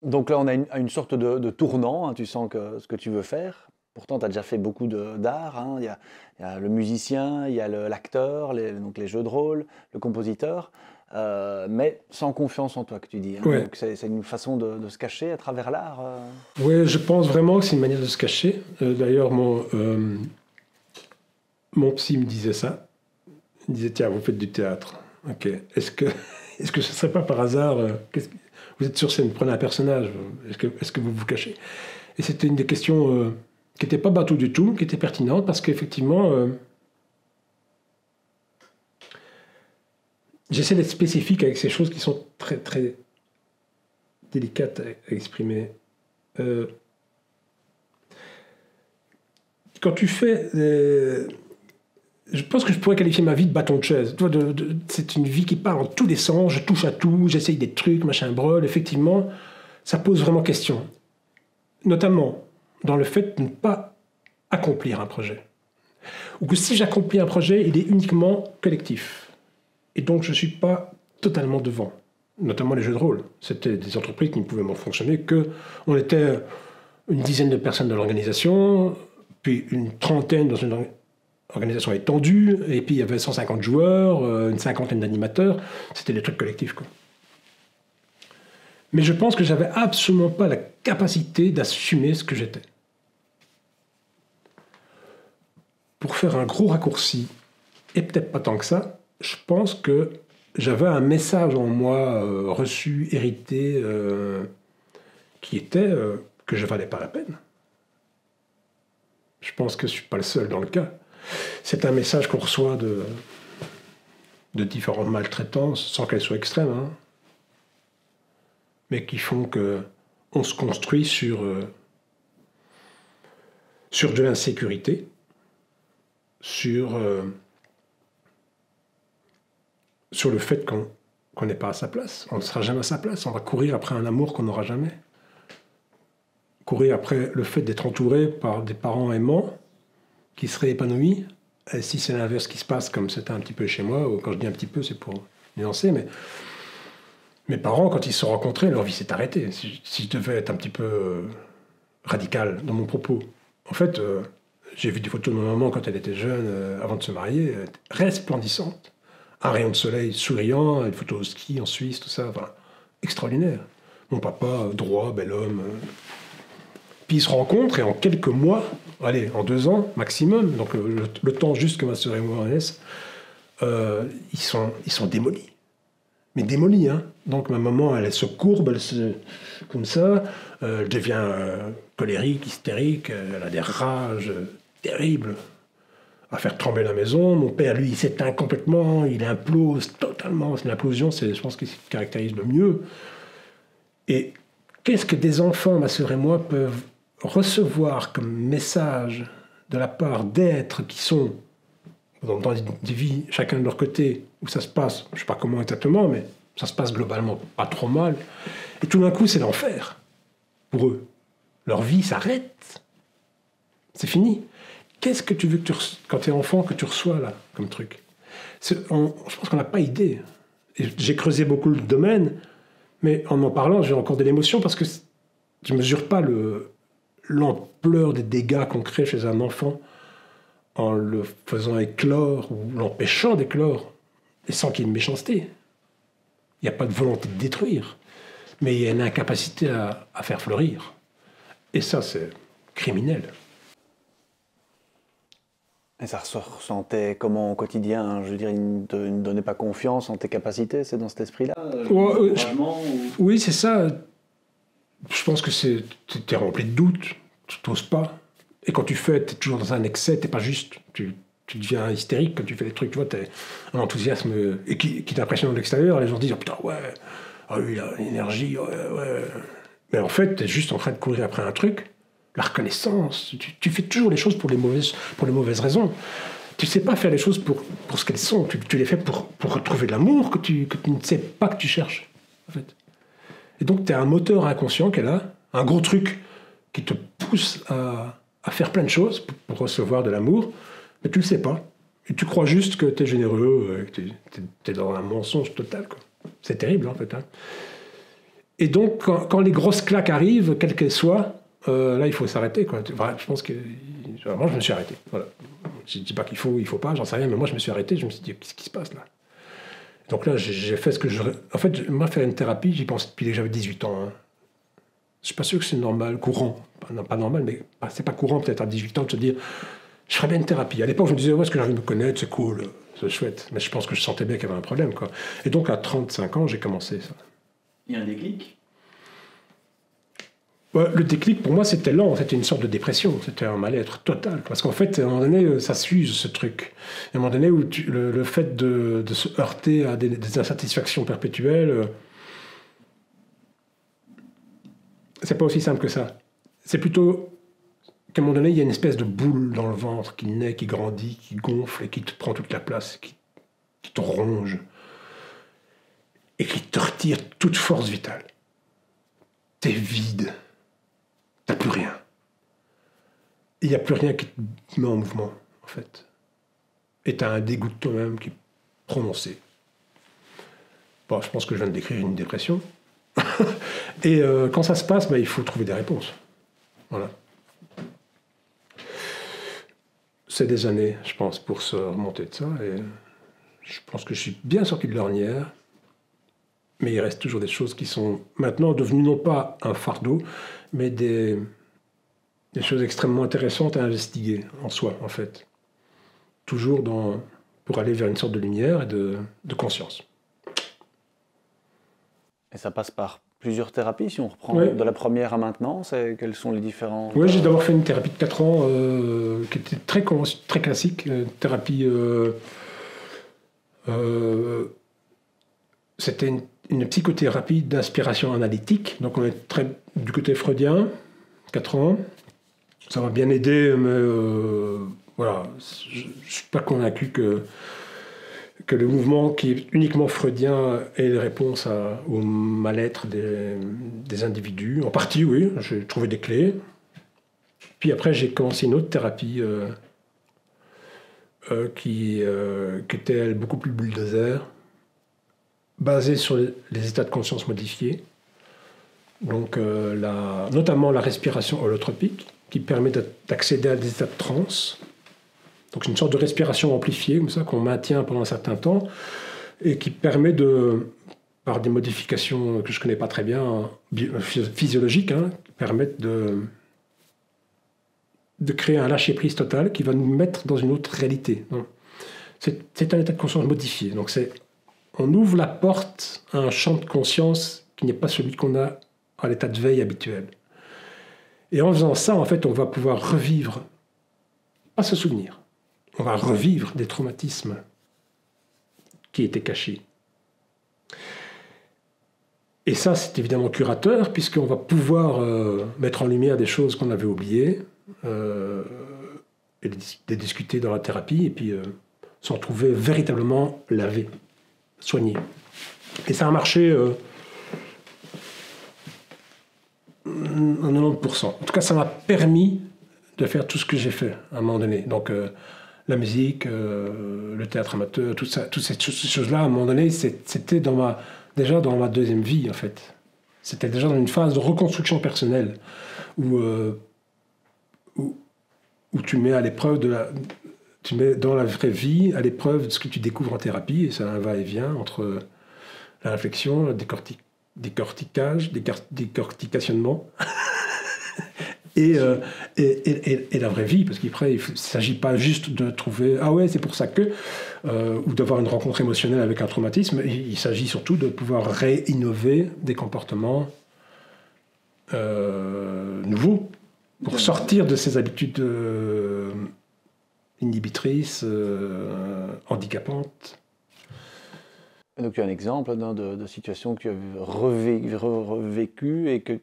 Donc là, on a une sorte de tournant, hein, tu sens ce que tu veux faire. Pourtant, tu as déjà fait beaucoup d'art. Hein. Il y a le musicien, il y a l'acteur, donc les jeux de rôle, le compositeur, mais sans confiance en toi, que tu dis. Hein. Ouais. Donc c'est une façon de se cacher à travers l'art. Oui, je pense vraiment que c'est une manière de se cacher. D'ailleurs, mon psy me disait ça. Il disait, tiens, vous faites du théâtre. Ok. Est-ce que ce ne serait pas par hasard, vous êtes sur scène, prenez un personnage, est-ce que vous vous cachez? Et c'était une des questions qui n'était pas bateau du tout, qui était pertinente, parce qu'effectivement, j'essaie d'être spécifique avec ces choses qui sont très, très délicates à exprimer. Quand tu fais... je pense que je pourrais qualifier ma vie de bâton de chaise. C'est une vie qui part en tous les sens, je touche à tout, j'essaye des trucs, machin brol. Effectivement, ça pose vraiment question. Notamment dans le fait de ne pas accomplir un projet. Ou que si j'accomplis un projet, il est uniquement collectif. Et donc je ne suis pas totalement devant. Notamment les jeux de rôle. C'était des entreprises qui ne pouvaient fonctionner que... On était une dizaine de personnes dans l'organisation, puis une trentaine dans une organisation étendue, et puis il y avait 150 joueurs, une cinquantaine d'animateurs. C'était des trucs collectifs, quoi. Mais je pense que j'avais absolument pas la capacité d'assumer ce que j'étais. Pour faire un gros raccourci, et peut-être pas tant que ça, je pense que j'avais un message en moi reçu, hérité, qui était que je valais pas la peine. Je pense que je suis pas le seul dans le cas. C'est un message qu'on reçoit de différentes maltraitances, sans qu'elles soient extrêmes, hein, mais qui font qu'on se construit sur de l'insécurité, sur le fait qu'on n'est pas à sa place. On ne sera jamais à sa place. On va courir après un amour qu'on n'aura jamais. Courir après le fait d'être entouré par des parents aimants qui seraient épanouis. Et si c'est l'inverse qui se passe, comme c'était un petit peu chez moi, ou quand je dis un petit peu, c'est pour nuancer, mais mes parents, quand ils se sont rencontrés, leur vie s'est arrêtée. Si je devais être un petit peu radical dans mon propos. En fait, j'ai vu des photos de ma maman quand elle était jeune, avant de se marier, resplendissante. Un rayon de soleil souriant, une photo au ski en Suisse, tout ça, enfin, extraordinaire. Mon papa, droit, bel homme. Puis ils se rencontrent et en quelques mois, allez, en 2 ans maximum, donc le temps juste que ma sœur et moi en naissent, ils sont démolis. Mais démolis, hein. Donc ma maman, elle se courbe, comme ça, elle devient colérique, hystérique, elle a des rages terribles à faire trembler la maison. Mon père, lui, il s'éteint complètement, il implose totalement. L'implosion, c'est, je pense, ce qui caractérise le mieux. Et qu'est-ce que des enfants, ma sœur et moi, peuvent recevoir comme message de la part d'êtres qui sont dans des vies, chacun de leur côté, où ça se passe, je ne sais pas comment exactement, mais ça se passe globalement pas trop mal. Et tout d'un coup, c'est l'enfer pour eux. Leur vie s'arrête. C'est fini. Qu'est-ce que tu veux quand tu es enfant, que tu reçois là, comme truc? Je pense qu'on n'a pas idée. Et j'ai creusé beaucoup le domaine, mais en parlant, j'ai encore de l'émotion parce que je ne mesure pas l'ampleur des dégâts qu'on crée chez un enfant en le faisant éclore ou l'empêchant d'éclore, et sans qu'il y ait une méchanceté. Il n'y a pas de volonté de détruire, mais il y a une incapacité à faire fleurir. Et ça, c'est criminel. Et ça ressentait comment au quotidien? Je veux dire, il ne donnait pas confiance en tes capacités, c'est dans cet esprit-là? Oui, c'est ça. Je pense que tu es rempli de doutes, tu n'oses pas. Et quand tu fais, tu es toujours dans un excès, tu n'es pas juste. Tu tu deviens hystérique quand tu fais des trucs, tu vois, t'as un enthousiasme et qui t'impressionne de l'extérieur, les gens se disent, oh, putain, ouais, oh, lui, il a une énergie, ouais. Mais en fait, t'es juste en train de courir après un truc, la reconnaissance, tu fais toujours les choses pour les mauvaises raisons. Tu sais pas faire les choses pour ce qu'elles sont, tu les fais pour retrouver l'amour que tu ne sais pas que tu cherches, en fait. Et donc, tu as un moteur inconscient qui est là, un gros truc qui te pousse à faire plein de choses pour recevoir de l'amour, mais tu le sais pas. Et tu crois juste que tu es généreux, que tu es dans un mensonge total, quoi. C'est terrible, en fait. Hein. Et donc, quand les grosses claques arrivent, quelles qu'elles soient, là, il faut s'arrêter, quoi. Enfin, je pense que... Moi, je me suis arrêté. Voilà. Je ne dis pas qu'il faut, il faut pas, j'en sais rien, mais moi, je me suis arrêté, je me suis dit, qu'est-ce qui se passe, là? Donc là, j'ai fait ce que je... En fait, moi, faire une thérapie, j'y pense depuis que j'avais 18 ans. Hein. Je suis pas sûr que c'est normal, courant. Non, pas normal, mais c'est pas courant, peut-être, à 18 ans, de se dire, je ferais bien une thérapie. À l'époque, je me disais, ouais, est-ce que j'ai envie de me connaître, c'est cool, c'est chouette. Mais je pense que je sentais bien qu'il y avait un problème, quoi. Et donc, à 35 ans, j'ai commencé ça. Il y a un déclic? Ouais, le déclic, pour moi, c'était lent. C'était une sorte de dépression. C'était un mal-être total. Parce qu'en fait, à un moment donné, ça s'use, ce truc. Et à un moment donné, où le fait de se heurter à des insatisfactions perpétuelles, c'est pas aussi simple que ça. C'est plutôt qu'à un moment donné, il y a une espèce de boule dans le ventre qui naît, qui grandit, qui gonfle et qui te prend toute la place, qui te ronge et qui te retire toute force vitale. T'es vide. T'as plus rien. Il n'y a plus rien qui te met en mouvement, en fait. Et t'as un dégoût de toi-même qui est prononcé. Bon, je pense que je viens de décrire une dépression. Et quand ça se passe, il faut trouver des réponses. Voilà. C'est des années, je pense, pour se remonter de ça. Et je pense que je suis bien sorti de l'ornière. Mais il reste toujours des choses qui sont maintenant devenues non pas un fardeau, mais des choses extrêmement intéressantes à investiguer en soi, en fait. Toujours pour aller vers une sorte de lumière et de conscience. Et ça passe par plusieurs thérapies, si on reprend de la première à maintenant, quels sont les différents... Oui, j'ai d'abord fait une thérapie de 4 ans qui était très classique, thérapie... c'était une psychothérapie d'inspiration analytique, donc on est très du côté freudien, 4 ans. Ça m'a bien aidé, mais voilà, je ne suis pas convaincu que le mouvement qui est uniquement freudien ait les réponses au mal-être des individus. En partie, oui, j'ai trouvé des clés. Puis après, j'ai commencé une autre thérapie qui était elle, beaucoup plus bulldozer, basée sur les états de conscience modifiés. Donc, notamment la respiration holotropique, qui permet d'accéder à des états de transe. Donc, c'est une sorte de respiration amplifiée, comme ça, qu'on maintient pendant un certain temps, et qui permet par des modifications que je ne connais pas très bien, physiologiques, permettent de créer un lâcher-prise total qui va nous mettre dans une autre réalité. C'est un état de conscience modifié. Donc, on ouvre la porte à un champ de conscience qui n'est pas celui qu'on a à l'état de veille habituel. Et en faisant ça, en fait, on va pouvoir revivre, pas se souvenir, on va revivre des traumatismes qui étaient cachés. Et ça, c'est évidemment curateur, puisqu'on va pouvoir mettre en lumière des choses qu'on avait oubliées, et les discuter dans la thérapie, et puis s'en trouver véritablement lavé, soigné. Et ça a marché à 90%. En tout cas, ça m'a permis de faire tout ce que j'ai fait à un moment donné. Donc, la musique, le théâtre amateur, toutes ces choses-là, à un moment donné, c'était déjà dans ma deuxième vie, en fait. C'était déjà dans une phase de reconstruction personnelle où tu mets à l'épreuve tu mets dans la vraie vie à l'épreuve de ce que tu découvres en thérapie, et c'est un va-et-vient entre la réflexion, le décorticationnement et la vraie vie, parce qu'après, il ne s'agit pas juste de trouver « ah ouais, c'est pour ça que ou d'avoir une rencontre émotionnelle avec un traumatisme, il s'agit surtout de pouvoir réinnover des comportements nouveaux pour sortir de ces habitudes inhibitrice, handicapante. Donc tu as un exemple de situation que tu as revécu et que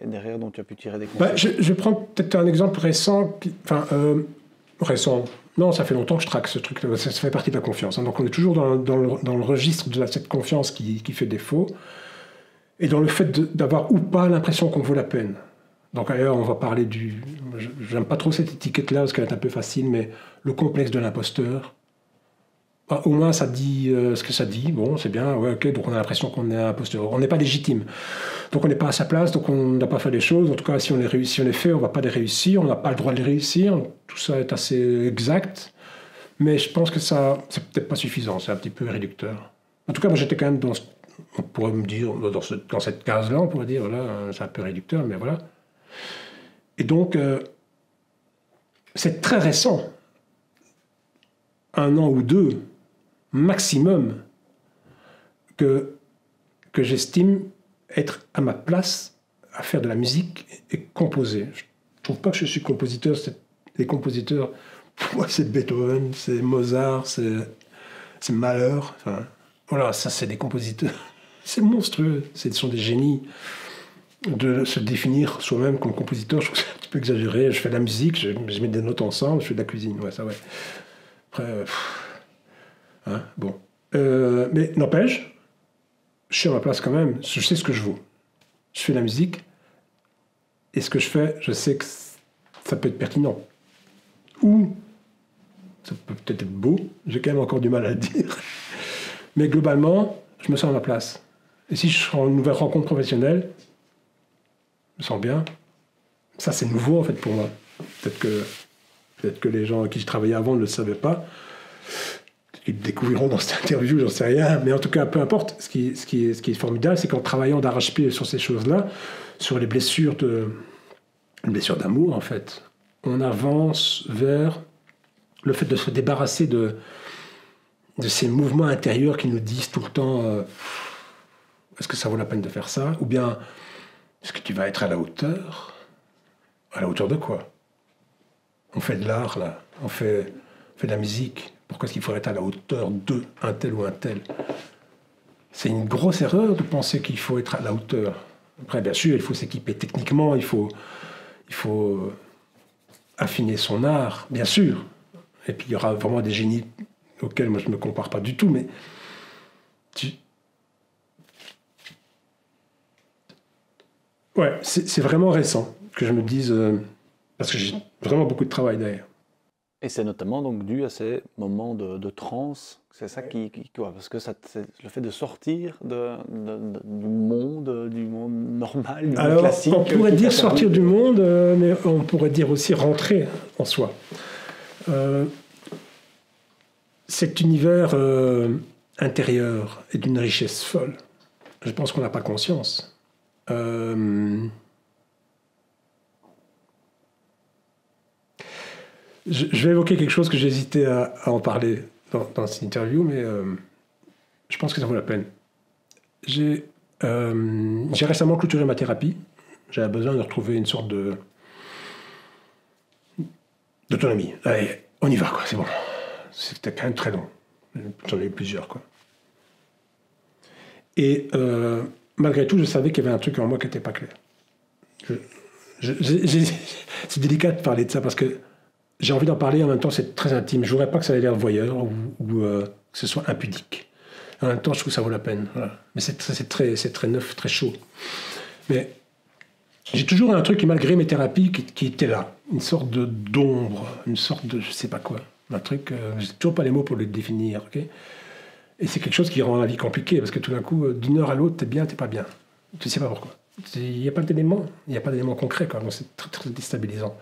derrière dont tu as pu tirer des conseils. Je prends peut-être un exemple récent. Récent. Non, ça fait longtemps que je traque ce truc. Ça fait partie de la confiance. Hein. Donc on est toujours dans le registre de cette confiance qui fait défaut. Et dans le fait d'avoir ou pas l'impression qu'on vaut la peine. Donc ailleurs, on va parler du... J'aime pas trop cette étiquette-là parce qu'elle est un peu facile, mais le complexe de l'imposteur. Bah, au moins, ça dit ce que ça dit. Bon, c'est bien, ouais, ok, donc on a l'impression qu'on est un imposteur. On n'est pas légitime. Donc on n'est pas à sa place, donc on n'a pas fait les choses. En tout cas, si on les fait, on ne va pas les réussir. On n'a pas le droit de les réussir. Tout ça est assez exact. Mais je pense que ça, c'est peut-être pas suffisant. C'est un petit peu réducteur. En tout cas, moi, j'étais quand même on pourrait me dire, dans cette case-là, on pourrait dire, voilà, c'est un peu réducteur, mais voilà. Et donc, c'est très récent. 1 an ou 2, maximum, que j'estime être à ma place à faire de la musique et composer. Je ne trouve pas que je suis compositeur. Les compositeurs, pour moi, c'est Beethoven, c'est Mozart, c'est Mahler. Enfin, voilà, ça, c'est des compositeurs. C'est monstrueux. Ce sont des génies. De se définir soi-même comme compositeur, je trouve que c'est un petit peu exagéré. Je fais de la musique, je mets des notes ensemble, je fais de la cuisine. Ouais, ça, ouais. Après, hein, bon. Mais n'empêche, je suis à ma place quand même. Je sais ce que je vaux. Je fais de la musique. Et ce que je fais, je sais que ça peut être pertinent. Ou ça peut peut-être être beau. J'ai quand même encore du mal à le dire. Mais globalement, je me sens à ma place. Et si je suis en nouvelle rencontre professionnelle, je me sens bien. Ça, c'est nouveau, en fait, pour moi. Peut-être que les gens avec qui je travaillais avant ne le savaient pas. Ils le découvriront dans cette interview, j'en sais rien. Mais en tout cas, peu importe. Ce qui est formidable, c'est qu'en travaillant d'arrache-pied sur ces choses-là, sur les blessures d'amour, en fait, on avance vers le fait de se débarrasser de ces mouvements intérieurs qui nous disent tout le temps est-ce que ça vaut la peine de faire ça? Ou bien est-ce que tu vas être à la hauteur? À la hauteur de quoi? On fait de l'art, là. On fait de la musique. Pourquoi est-ce qu'il faudrait être à la hauteur de un tel ou un tel? C'est une grosse erreur de penser qu'il faut être à la hauteur. Après, bien sûr, il faut s'équiper techniquement, il faut affiner son art, bien sûr. Et puis, il y aura vraiment des génies auxquels moi, je ne me compare pas du tout, mais ouais, c'est vraiment récent que je me dise... parce que j'ai vraiment beaucoup de travail derrière. Et c'est notamment donc dû à ces moments de transe. C'est ça parce que le fait de sortir du monde normal, du monde classique. On pourrait dire sortir du monde, mais on pourrait dire aussi rentrer en soi. Cet univers intérieur est d'une richesse folle. Je pense qu'on n'a pas conscience. Je vais évoquer quelque chose que j'ai hésité à en parler dans cette interview, mais je pense que ça vaut la peine. J'ai récemment clôturé ma thérapie. J'avais besoin de retrouver une sorte d'autonomie. Allez, on y va, quoi, c'est bon. C'était quand même très long. J'en ai eu plusieurs, quoi. Et malgré tout, je savais qu'il y avait un truc en moi qui n'était pas clair. C'est délicat de parler de ça parce que j'ai envie d'en parler, en même temps c'est très intime. Je ne voudrais pas que ça ait l'air voyeur ou que ce soit impudique. En même temps, je trouve que ça vaut la peine. Voilà. Mais c'est très neuf, très chaud. Mais j'ai toujours un truc qui, malgré mes thérapies, qui était là. Une sorte d'ombre, une sorte de je ne sais pas quoi. Un truc, je n'ai toujours pas les mots pour le définir. Okay, et c'est quelque chose qui rend la vie compliquée, parce que tout d'un coup, d'une heure à l'autre, t'es bien, t'es pas bien. Tu ne sais pas pourquoi. Il n'y a pas d'éléments, concrets, quoi. Donc c'est très, très déstabilisant.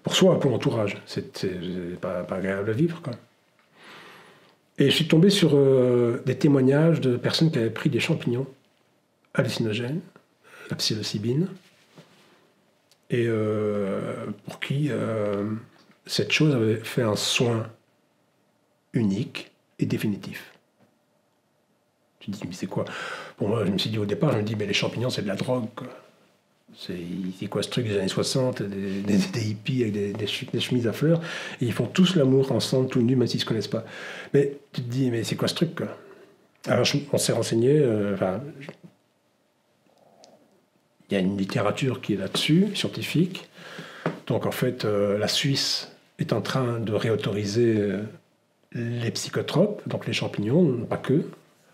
Pour soi, pour l'entourage, c'est pas agréable à vivre, quoi. Et je suis tombé sur des témoignages de personnes qui avaient pris des champignons hallucinogènes, la psilocybine, et pour qui cette chose avait fait un soin unique et définitif. Tu te dis, mais c'est quoi? Bon, moi, je me suis dit au départ, mais les champignons, c'est de la drogue, quoi. C'est quoi ce truc des années 60, des hippies avec des chemises à fleurs, et ils font tous l'amour ensemble, tout nus, même s'ils ne se connaissent pas. Mais tu te dis, mais c'est quoi ce truc, quoi? Alors on s'est renseigné, il y a une littérature qui est là-dessus, scientifique. Donc en fait, la Suisse est en train de réautoriser les psychotropes, donc les champignons, pas que,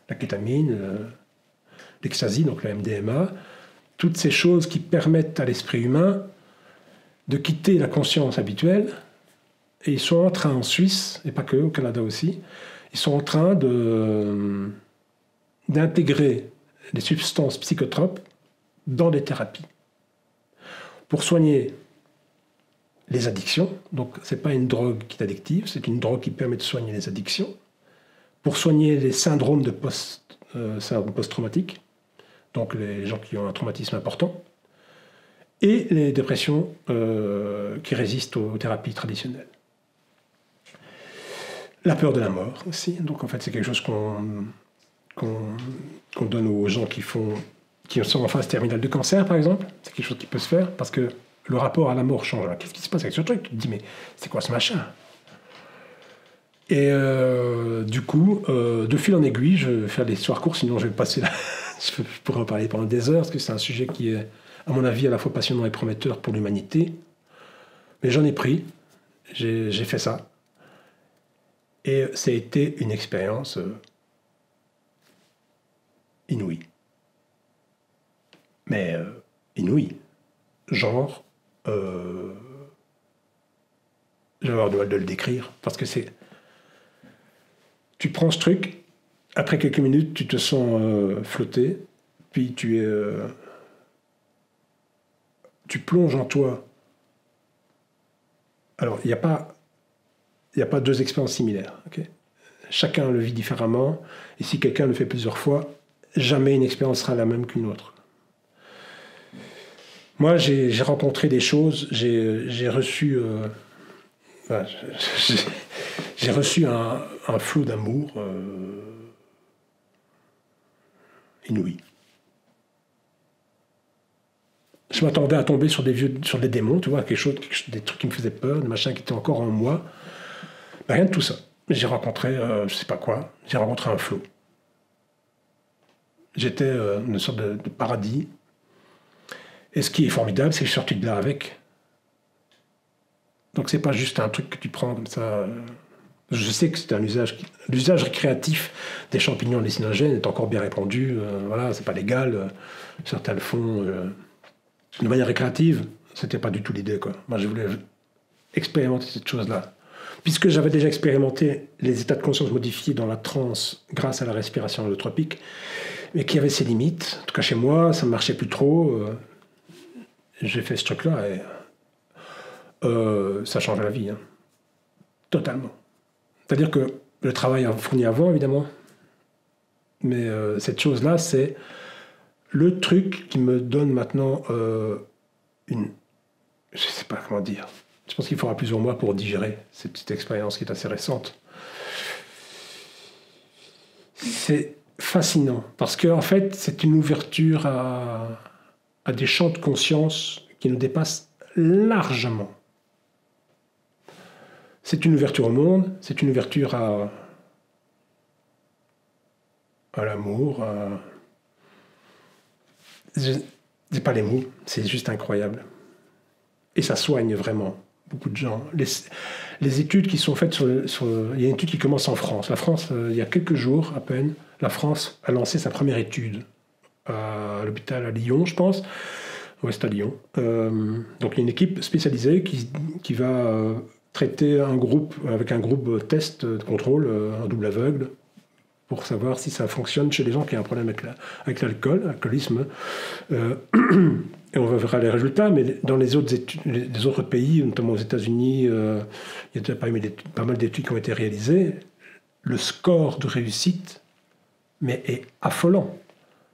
la kétamine, l'ecstasy, donc le MDMA, toutes ces choses qui permettent à l'esprit humain de quitter la conscience habituelle. Et ils sont en train en Suisse, et pas que, au Canada aussi, ils sont en train d'intégrer les substances psychotropes dans des thérapies pour soigner les addictions. Donc ce n'est pas une drogue qui est addictive, c'est une drogue qui permet de soigner les addictions, pour soigner les syndromes de post-traumatiques, donc les gens qui ont un traumatisme important, et les dépressions qui résistent aux thérapies traditionnelles. La peur de la mort aussi, donc en fait c'est quelque chose qu'on donne aux gens qui sont en phase terminale de cancer, par exemple. C'est quelque chose qui peut se faire, parce que le rapport à la mort change. Qu'est-ce qui se passe avec ce truc? Tu te dis, mais c'est quoi ce machin? Et du coup, de fil en aiguille, je vais faire des soirs courts, sinon je vais passer là. Je pourrais en parler pendant des heures, parce que c'est un sujet qui est, à mon avis, à la fois passionnant et prometteur pour l'humanité. Mais j'en ai pris, j'ai fait ça. Et ça a été une expérience inouïe. Mais inouïe. Genre, je vais avoir du mal de le décrire, parce que c'est... Tu prends ce truc, après quelques minutes, tu te sens flotter, puis tu plonges en toi. Alors, il n'y a pas deux expériences similaires. Okay? Chacun le vit différemment, et si quelqu'un le fait plusieurs fois, jamais une expérience sera la même qu'une autre. Moi, j'ai rencontré des choses, j'ai reçu... j'ai reçu un flot d'amour inouï. Je m'attendais à tomber sur des démons, tu vois, des trucs qui me faisaient peur, des machins qui étaient encore en moi. Ben, rien de tout ça. J'ai rencontré, je sais pas quoi, j'ai rencontré un flot. J'étais une sorte de paradis. Et ce qui est formidable, c'est que je suis sorti de là avec. Donc c'est pas juste un truc que tu prends comme ça. Je sais que c'est un usage... L'usage récréatif des champignons hallucinogènes est encore bien répandu. Voilà, c'est pas légal. Certains le font de manière récréative. C'était pas du tout l'idée, quoi. Moi, je voulais expérimenter cette chose-là. Puisque j'avais déjà expérimenté les états de conscience modifiés dans la transe grâce à la respiration holotropique, mais qui avait ses limites. En tout cas, chez moi, ça ne marchait plus trop. J'ai fait ce truc-là et ça change la vie. Hein. Totalement. C'est-à-dire que le travail a fourni avant, évidemment, mais cette chose-là, c'est le truc qui me donne maintenant une... Je ne sais pas comment dire. Je pense qu'il faudra plusieurs mois pour digérer cette petite expérience qui est assez récente. C'est fascinant, parce qu'en fait, c'est une ouverture à des champs de conscience qui nous dépassent largement. C'est une ouverture au monde, c'est une ouverture à l'amour. Je n'ai pas les mots, c'est juste incroyable. Et ça soigne vraiment beaucoup de gens. Les études qui sont faites il y a une étude qui commence en France. La France, il y a quelques jours à peine, la France a lancé sa première étude à l'hôpital à Lyon, je pense. Ouais, c'est à Lyon. Donc il y a une équipe spécialisée qui va traiter avec un groupe test de contrôle en double aveugle pour savoir si ça fonctionne chez les gens qui ont un problème avec l'alcoolisme. Et on verra les résultats, mais dans les autres pays, notamment aux États-Unis, il y a pas mal d'études qui ont été réalisées. Le score de réussite est affolant.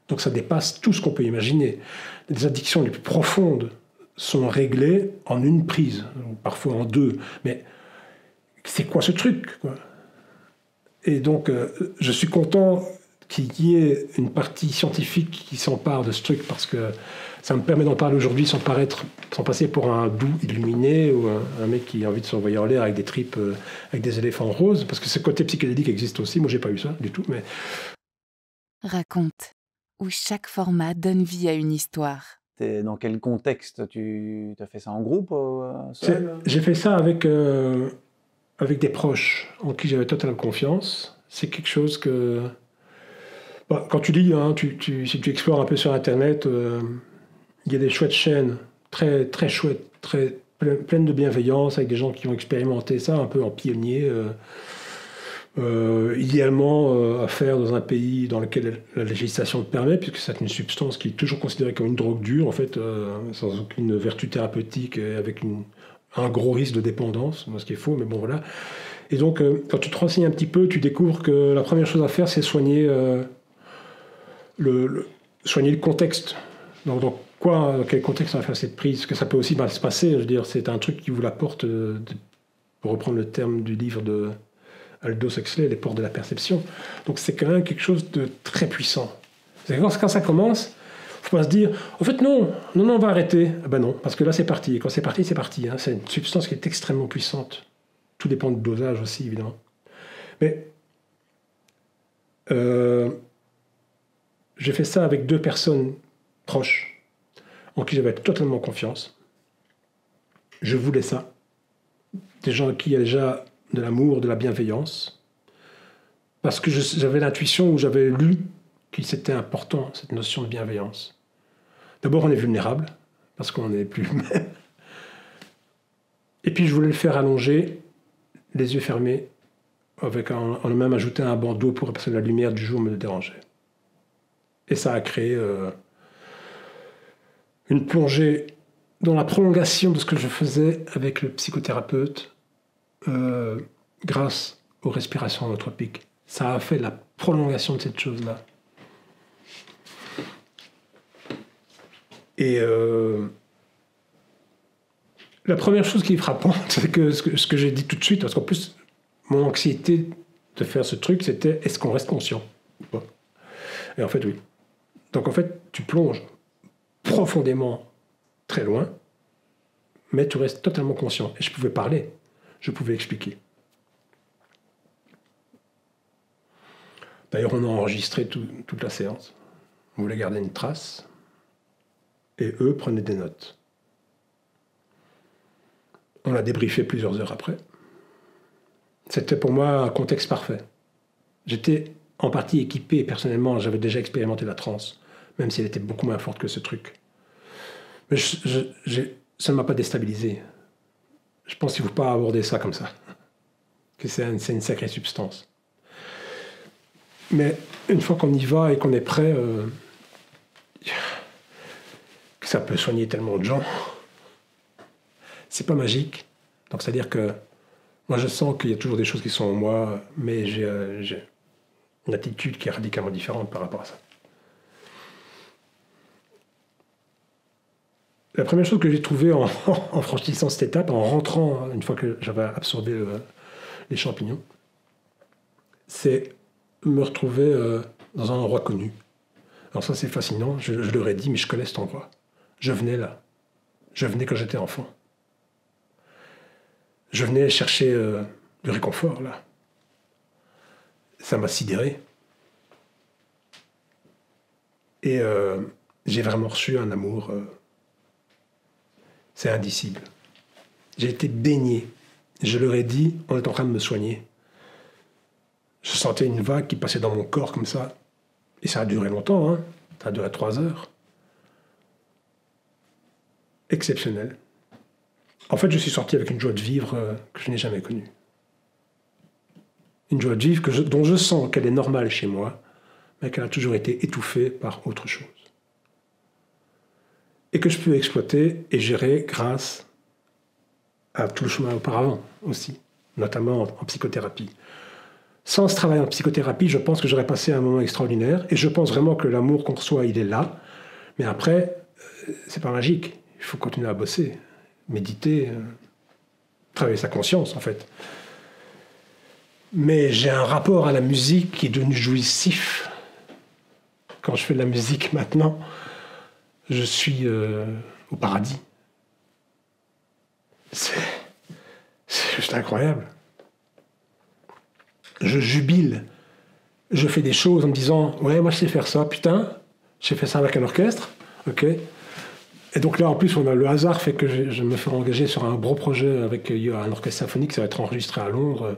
Donc ça dépasse tout ce qu'on peut imaginer. Les addictions les plus profondes sont réglées en une prise, parfois en deux. Mais c'est quoi ce truc, quoi? Et donc, je suis content qu'il y ait une partie scientifique qui s'empare de ce truc, parce que ça me permet d'en parler aujourd'hui sans passer pour un doux illuminé ou un mec qui a envie de s'envoyer en l'air avec des tripes, avec des éléphants roses, parce que ce côté psychédélique existe aussi. Moi, j'ai pas eu ça du tout, mais... Raconte, où chaque format donne vie à une histoire. Dans quel contexte tu as fait ça en groupe, seul? J'ai fait ça avec des proches en qui j'avais totalement confiance. C'est quelque chose que... Bah, quand tu lis, hein, si tu explores un peu sur Internet, il y a des chouettes chaînes, très, très chouettes, pleines de bienveillance, avec des gens qui ont expérimenté ça un peu en pionnier. Idéalement à faire dans un pays dans lequel la législation le permet, puisque c'est une substance qui est toujours considérée comme une drogue dure, en fait, sans aucune vertu thérapeutique, et avec un gros risque de dépendance, ce qui est faux, mais bon voilà. Et donc, quand tu te renseignes un petit peu, tu découvres que la première chose à faire, c'est soigner le contexte. Donc, dans quel contexte on va faire cette prise? Parce que ça peut aussi mal se passer, je veux dire, c'est un truc qui vous l'apporte, pour reprendre le terme du livre de Aldous Huxley, Les portes de la perception. Donc c'est quand même quelque chose de très puissant. Quand ça commence, il ne faut pas se dire, en fait non, on va arrêter. Ah ben non, parce que là c'est parti. Et quand c'est parti, c'est parti. Hein. C'est une substance qui est extrêmement puissante. Tout dépend du dosage aussi, évidemment. Mais j'ai fait ça avec 2 personnes proches, en qui j'avais totalement confiance. Je voulais ça. Des gens qui avaient déjà de l'amour, de la bienveillance, parce que j'avais l'intuition, ou j'avais lu que c'était important, cette notion de bienveillance. D'abord, on est vulnérable, parce qu'on n'est plus même. Et puis, je voulais le faire allonger, les yeux fermés, en même ajouté un bandeau pour parce que la lumière du jour me dérangeait. Et ça a créé une plongée dans la prolongation de ce que je faisais avec le psychothérapeute, grâce aux respirations holotropiques. Ça a fait la prolongation de cette chose-là. Et la première chose qui est frappante, c'est que ce que j'ai dit tout de suite, parce qu'en plus, mon anxiété de faire ce truc, c'était est-ce qu'on reste conscient ou pas? Et en fait, oui. Donc en fait, tu plonges profondément, très loin, mais tu restes totalement conscient. Et je pouvais parler, je pouvais expliquer. D'ailleurs, on a enregistré toute la séance. On voulait garder une trace. Et eux prenaient des notes. On l'a débriefé plusieurs heures après. C'était pour moi un contexte parfait. J'étais en partie équipé, personnellement, j'avais déjà expérimenté la transe, même si elle était beaucoup moins forte que ce truc. Mais ça ne m'a pas déstabilisé. Je pense qu'il ne faut pas aborder ça comme ça. Que c'est une sacrée substance. Mais une fois qu'on y va et qu'on est prêt, que ça peut soigner tellement de gens, c'est pas magique. Donc c'est-à-dire que moi je sens qu'il y a toujours des choses qui sont en moi, mais j'ai une attitude qui est radicalement différente par rapport à ça. La première chose que j'ai trouvée en franchissant cette étape, en rentrant, une fois que j'avais absorbé les champignons, c'est me retrouver dans un endroit connu. Alors ça c'est fascinant, je leur ai dit, mais je connais cet endroit. Je venais là. Je venais quand j'étais enfant. Je venais chercher du réconfort là. Ça m'a sidéré. Et j'ai vraiment reçu un amour... c'est indicible. J'ai été baigné. Je leur ai dit, on est en train de me soigner. Je sentais une vague qui passait dans mon corps comme ça. Et ça a duré longtemps, hein. Ça a duré 3 heures. Exceptionnel. En fait, je suis sorti avec une joie de vivre que je n'ai jamais connue. Une joie de vivre dont je sens qu'elle est normale chez moi, mais qu'elle a toujours été étouffée par autre chose. Et que je peux exploiter et gérer grâce à tout le chemin auparavant aussi, notamment en psychothérapie. Sans ce travail en psychothérapie, je pense que j'aurais passé un moment extraordinaire, et je pense vraiment que l'amour qu'on reçoit, il est là, mais après, c'est pas magique. Il faut continuer à bosser, méditer, travailler sa conscience, en fait. Mais j'ai un rapport à la musique qui est devenu jouissif. quand je fais de la musique maintenant, je suis au paradis. C'est juste incroyable. Je jubile. Je fais des choses en me disant « Ouais, moi je sais faire ça, putain, j'ai fait ça avec un orchestre, ok ?» Et donc là, en plus, le hasard fait que je me fais engager sur un gros projet avec un orchestre symphonique, ça va être enregistré à Londres.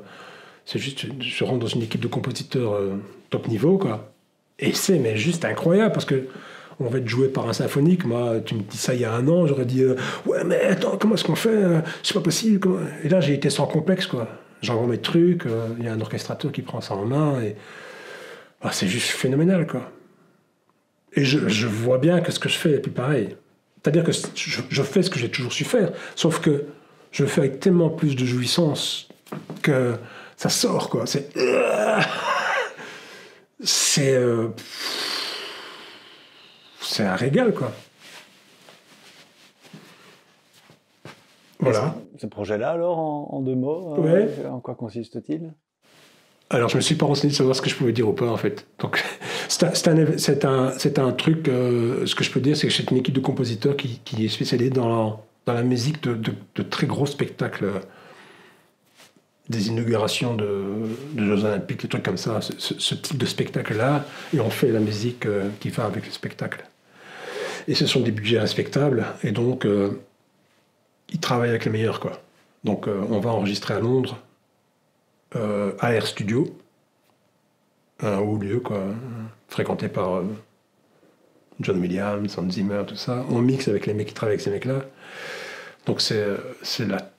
C'est juste, je rentre dans une équipe de compositeurs top niveau, quoi. Et c'est mais juste incroyable, parce que on va être joué par un symphonique. Moi, tu me dis ça il y a un an, j'aurais dit ouais, mais attends, comment est-ce qu'on fait c'est pas possible. Comment... Et là, j'ai été sans complexe, quoi. J'envoie mes trucs, il y a un orchestrateur qui prend ça en main, et c'est juste phénoménal, quoi. Et je vois bien que ce que je fais est plus pareil. C'est-à-dire que je fais ce que j'ai toujours su faire, sauf que je le fais avec tellement plus de jouissance que ça sort, quoi. C'est un régal, quoi. Voilà. Ce projet-là, alors, en 2 mots, ouais. En quoi consiste-t-il? Alors, je me suis pas renseigné de savoir ce que je pouvais dire ou pas, en fait. Donc, c'est un truc. Ce que je peux dire, c'est que c'est une équipe de compositeurs qui est spécialisée dans la musique de très gros spectacles, des inaugurations de Jeux Olympiques, des trucs comme ça, ce type de spectacle-là, et on fait la musique qui va avec le spectacle. Et ce sont des budgets respectables, et donc ils travaillent avec les meilleurs, quoi. Donc on va enregistrer à Londres, à Air Studio, un haut lieu, quoi, fréquenté par John Williams, Hans Zimmer, tout ça. On mixe avec les mecs qui travaillent avec ces mecs-là. Donc c'est la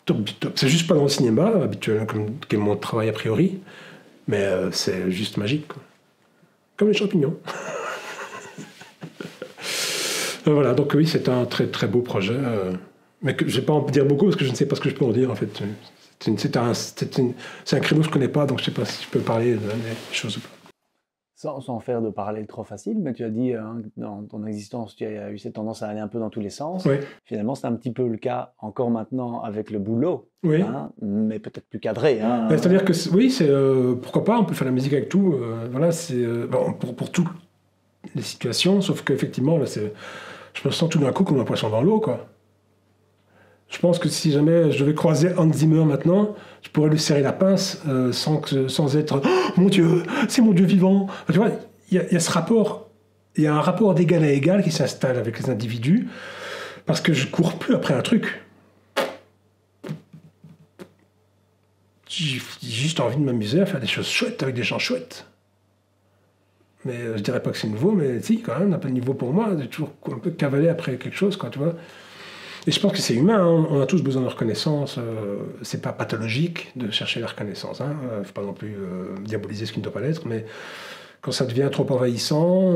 top du top. C'est juste pas dans le cinéma habituel, qui est mon travail a priori, mais c'est juste magique, quoi. Comme les champignons. Voilà, donc oui, c'est un très très beau projet, mais que je ne vais pas en dire beaucoup parce que je ne sais pas ce que je peux en dire, en fait. C'est un créneau que je ne connais pas, donc je ne sais pas si je peux parler des choses ou pas. Sans faire de parallèle trop facile, mais tu as dit dans ton existence, tu as eu cette tendance à aller un peu dans tous les sens. Oui. Finalement, c'est un petit peu le cas encore maintenant avec le boulot, oui. Mais peut-être plus cadré. C'est-à-dire que oui, pourquoi pas, on peut faire la musique avec tout. Voilà, c'est pour toutes les situations, sauf qu'effectivement, là, je me sens tout d'un coup comme un poisson dans l'eau, quoi. Je pense que si jamais je devais croiser Hans Zimmer maintenant, je pourrais lui serrer la pince sans être « Oh, mon Dieu, c'est mon Dieu vivant !» Tu vois, il y a ce rapport, il y a un rapport d'égal à égal qui s'installe avec les individus, parce que je ne cours plus après un truc. J'ai juste envie de m'amuser à faire des choses chouettes avec des gens chouettes. Mais je dirais pas que c'est nouveau, mais si, quand même, un peu de niveau pour moi. J'ai toujours un peu cavalé après quelque chose, quoi, tu vois. Et je pense que c'est humain, hein. On a tous besoin de reconnaissance. C'est pas pathologique de chercher la reconnaissance. Faut pas non plus diaboliser ce qui ne doit pas l'être, mais quand ça devient trop envahissant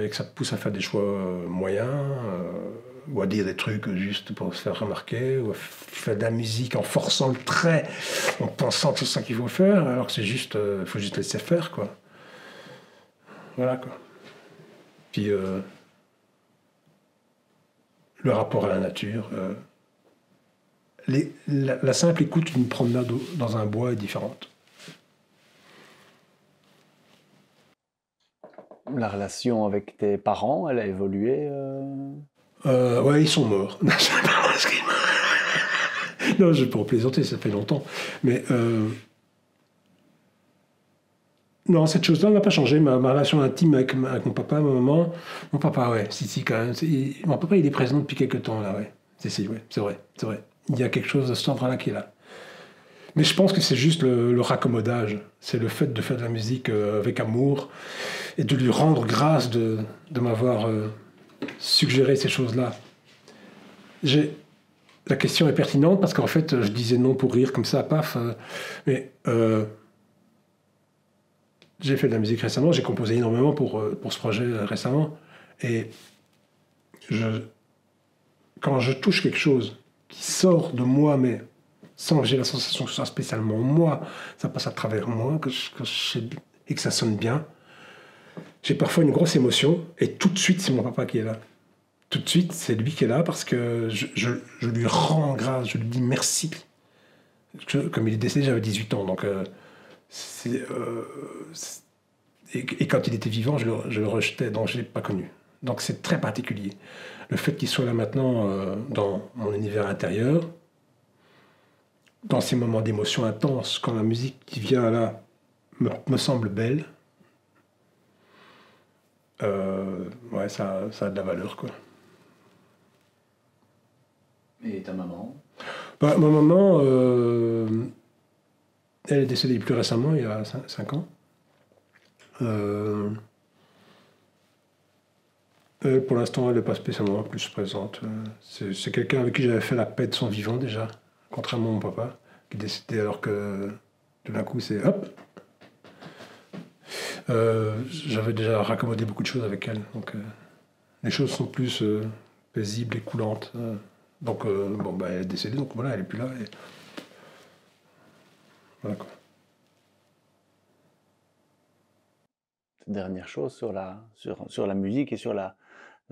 et que ça te pousse à faire des choix moyens, ou à dire des trucs juste pour se faire remarquer, ou à faire de la musique en forçant le trait, en pensant que c'est ça qu'il faut faire, alors que c'est juste, faut juste laisser faire, quoi. Voilà, quoi. Puis le rapport à la nature. La simple écoute d'une promenade dans un bois est différente. La relation avec tes parents, elle a évolué Ouais, ils sont morts. Non, je peux plaisanter, ça fait longtemps. Mais non, cette chose-là n'a pas changé. Ma relation intime avec mon papa, ma maman. Mon papa, ouais, si, quand même. Mon papa, il est présent depuis quelques temps, là, ouais. Si, ouais, c'est vrai. Il y a quelque chose de cet ordre-là qui est là. Mais je pense que c'est juste le raccommodage. C'est le fait de faire de la musique avec amour et de lui rendre grâce de m'avoir suggéré ces choses-là. La question est pertinente parce qu'en fait, je disais non pour rire comme ça, paf. Mais j'ai fait de la musique récemment, j'ai composé énormément pour ce projet récemment. Et quand je touche quelque chose qui sort de moi, mais sans que j'ai la sensation que ce soit spécialement moi, ça passe à travers moi, et que ça sonne bien, j'ai parfois une grosse émotion, et tout de suite, c'est mon papa qui est là. Tout de suite, c'est lui qui est là, parce que je lui rends grâce, je lui dis merci. Comme il est décédé, j'avais 18 ans, donc Et quand il était vivant, je le rejetais, donc je ne l'ai pas connu. Donc c'est très particulier. Le fait qu'il soit là maintenant dans mon univers intérieur, dans ces moments d'émotion intense, quand la musique qui vient là me semble belle, ouais, ça a de la valeur, quoi. Et ta maman? Bah, ma maman, elle est décédée plus récemment, il y a 5 ans. Elle, pour l'instant, elle n'est pas spécialement plus présente. C'est quelqu'un avec qui j'avais fait la paix de son vivant déjà, contrairement à mon papa, qui est décédé alors que tout d'un coup, c'est hop. J'avais déjà raccommodé beaucoup de choses avec elle, donc les choses sont plus paisibles et coulantes. Donc, bon, bah, elle est décédée, donc voilà, elle n'est plus là. Et... Voilà, quoi. Dernière chose sur la musique et sur la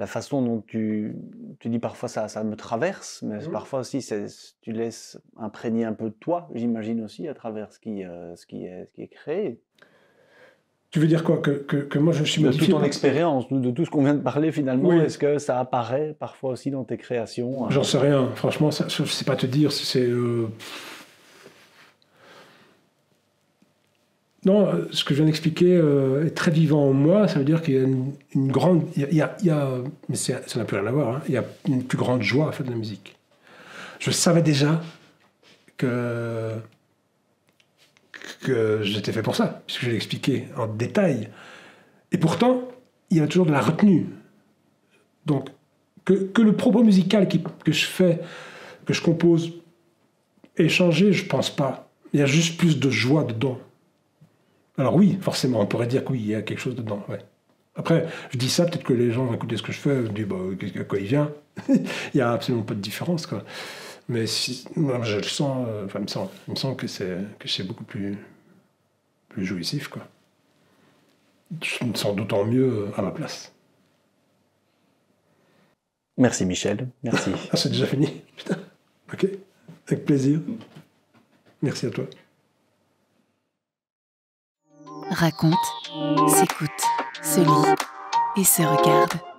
façon dont tu dis parfois ça me traverse, mais parfois aussi tu laisses imprégner un peu de toi, j'imagine aussi, à travers ce qui est créé. Tu veux dire quoi, que moi je suis de modifié toute ton expérience, de tout ce qu'on vient de parler finalement, oui. Est-ce que ça apparaît parfois aussi dans tes créations? J'en sais rien, franchement, ça, je ne sais pas te dire si c'est... Non, ce que je viens d'expliquer est très vivant en moi, ça veut dire qu'il y a une grande... mais ça n'a plus rien à voir, hein, il y a une plus grande joie à faire de la musique. Je savais déjà que j'étais fait pour ça, puisque je l'ai expliqué en détail. Et pourtant, il y a toujours de la retenue. Donc, que le propos musical que je fais, que je compose, ait changé, je ne pense pas. Il y a juste plus de joie dedans. Alors oui, forcément, on pourrait dire que oui, il y a quelque chose dedans. Ouais. Après, je dis ça, peut-être que les gens vont écouter ce que je fais, je dis, bah, à quoi il vient. Il n'y a absolument pas de différence, quoi. Mais moi, je le sens, enfin, il me semble que c'est beaucoup plus jouissif, quoi. Je me sens d'autant mieux à ma place. Merci Michel, merci. Ah, c'est déjà fini? Putain. Ok, avec plaisir. Merci à toi. Raconte, s'écoute, se lit et se regarde.